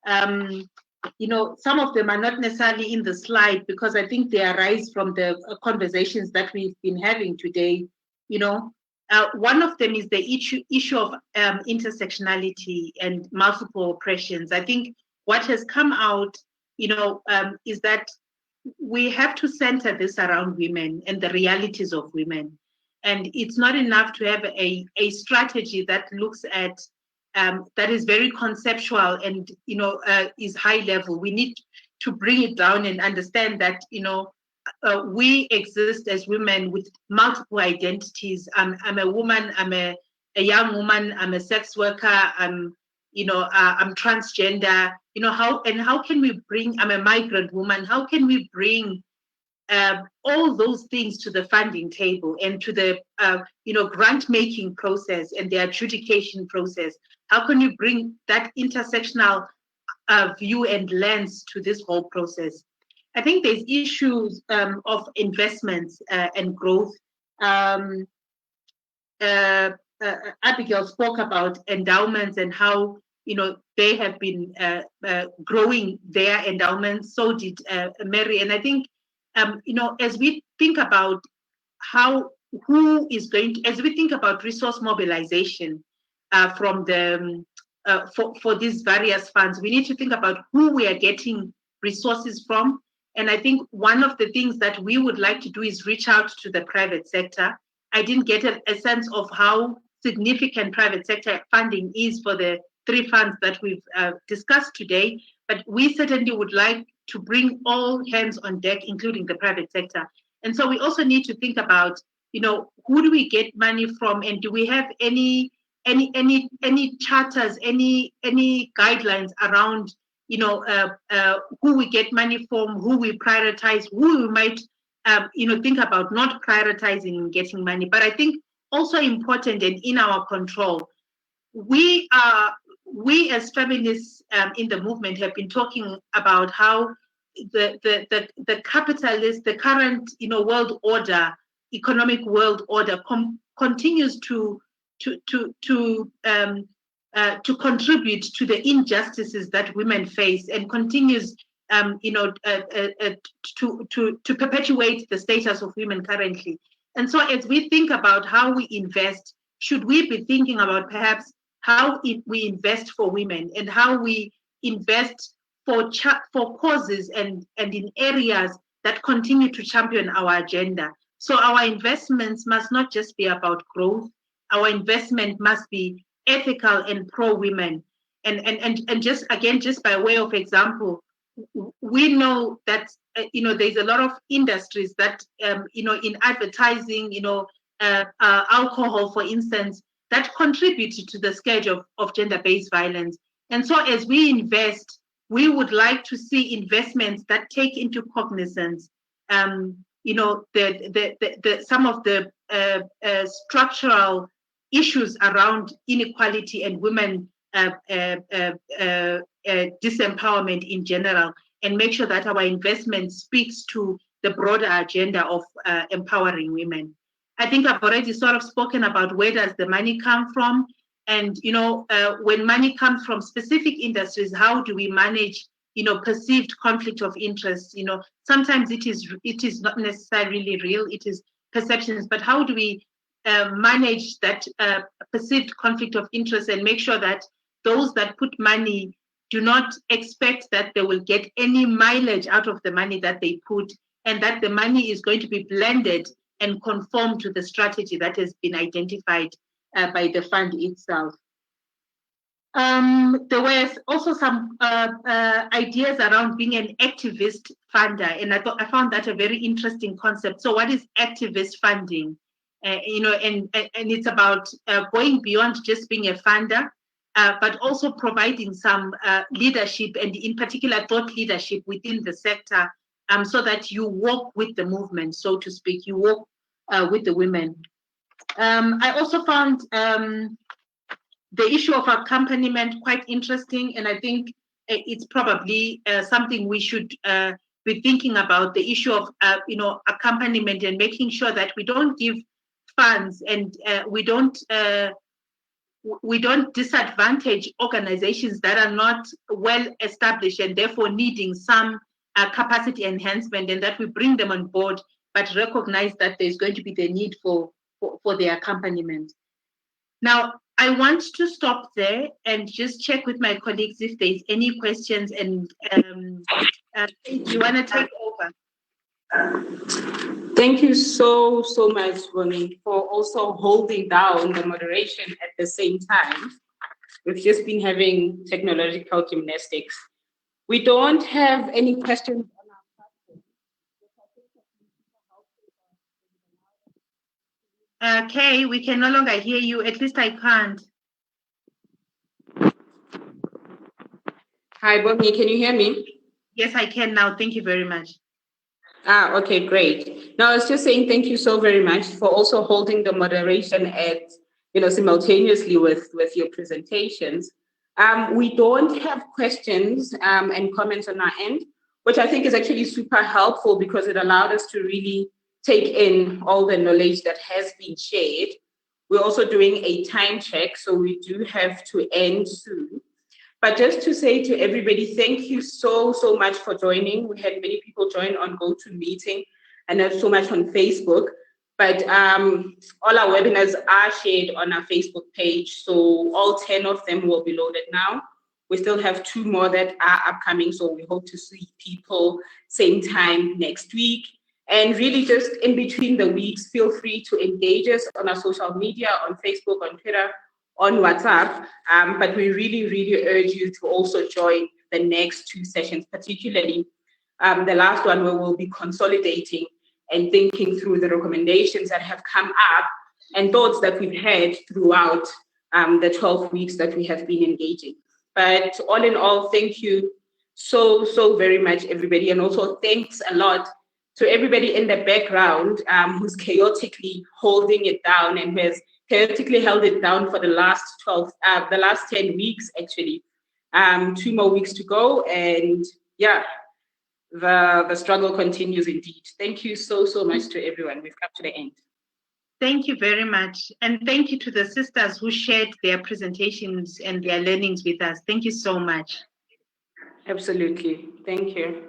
some of them are not necessarily in the slide because I think they arise from the conversations that we've been having today. One of them is the issue of intersectionality and multiple oppressions. I think what has come out, is that we have to center this around women and the realities of women. And it's not enough to have a strategy that looks at, that is very conceptual and, is high level. We need to bring it down and understand that, we exist as women with multiple identities. I'm a woman, I'm a young woman, I'm a sex worker, I'm transgender. How can we bring, I'm a migrant woman, how can we bring all those things to the funding table and to the grant making process and the adjudication process? How can we bring that intersectional view and lens to this whole process? I think there's issues of investments and growth. Abigail spoke about endowments and how they have been growing their endowments. So did Mary. And I think as we think about as we think about resource mobilization from the for these various funds, we need to think about who we are getting resources from. And I think one of the things that we would like to do is reach out to the private sector. I didn't get a sense of how significant private sector funding is for the 3 funds that we've discussed today, but we certainly would like to bring all hands on deck, including the private sector. And so we also need to think about, who do we get money from, and do we have any charters, any guidelines around, who we get money from, who we prioritize, who we might, think about not prioritizing and getting money. But I think also important and in our control, we as feminists in the movement have been talking about how the capitalist, the current world order, economic world order continues to contribute to the injustices that women face and continues to perpetuate the status of women currently. And so as we think about how we invest, should we be thinking about perhaps how we invest for women and how we invest for causes and in areas that continue to champion our agenda? So our investments must not just be about growth. Our investment must be ethical and pro-women. And just by way of example, we know that there's a lot of industries that in advertising, alcohol, for instance, that contributed to the scourge of gender-based violence. And so as we invest, we would like to see investments that take into cognizance some of the structural issues around inequality and women disempowerment in general, and make sure that our investment speaks to the broader agenda of empowering women. I think I've already sort of spoken about where does the money come from, and when money comes from specific industries, how do we manage perceived conflict of interest? Sometimes it is not necessarily real, it is perceptions, but how do we manage that perceived conflict of interest and make sure that those that put money do not expect that they will get any mileage out of the money that they put, and that the money is going to be blended and conform to the strategy that has been identified by the fund itself. There were also some ideas around being an activist funder, and I found that a very interesting concept. So what is activist funding? And it's about going beyond just being a funder, but also providing some leadership, and in particular thought leadership within the sector, so that you walk with the movement, so to speak, you walk with the women. I also found the issue of accompaniment quite interesting, and I think it's probably something we should be thinking about, the issue of accompaniment and making sure that we don't give funds and we don't disadvantage organizations that are not well established and therefore needing some capacity enhancement, and that we bring them on board, but recognize that there's going to be the need for their accompaniment. Now, I want to stop there and just check with my colleagues if there's any questions, and you want to take over? Thank you so much, Bonnie, for also holding down the moderation at the same time. We've just been having technological gymnastics. We don't have any questions on our platform. Okay, we can no longer hear you. At least I can't. Hi, Bonnie, can you hear me? Yes, I can now. Thank you very much. Okay, great. Now, I was just saying thank you so very much for also holding the moderation at, simultaneously with your presentations. We don't have questions and comments on our end, which I think is actually super helpful because it allowed us to really take in all the knowledge that has been shared. We're also doing a time check, so we do have to end soon. But just to say to everybody, thank you so much for joining. We had many people join on GoToMeeting and not so much on Facebook. But all our webinars are shared on our Facebook page. So all 10 of them will be loaded now. We still have 2 more that are upcoming. So we hope to see people same time next week. And really just in between the weeks, feel free to engage us on our social media, on Facebook, on Twitter, on WhatsApp, but we really urge you to also join the next 2 sessions, particularly the last one where we'll be consolidating and thinking through the recommendations that have come up and thoughts that we've had throughout the 12 weeks that we have been engaging. But all in all, thank you so very much, everybody. And also thanks a lot to everybody in the background who's chaotically holding it down and who has chaotically held it down for the last 10 weeks, actually. 2 more weeks to go, and yeah, the struggle continues indeed. Thank you so much to everyone. We've come to the end. Thank you very much. And thank you to the sisters who shared their presentations and their learnings with us. Thank you so much. Absolutely. Thank you.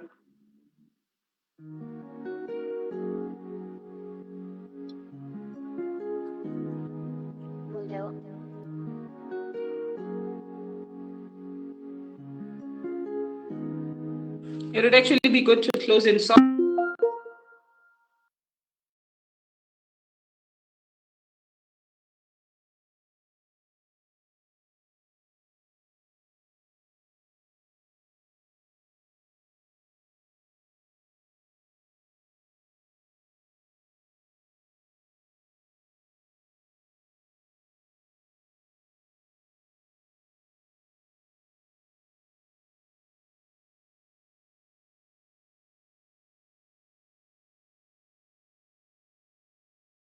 It would actually be good to close in song.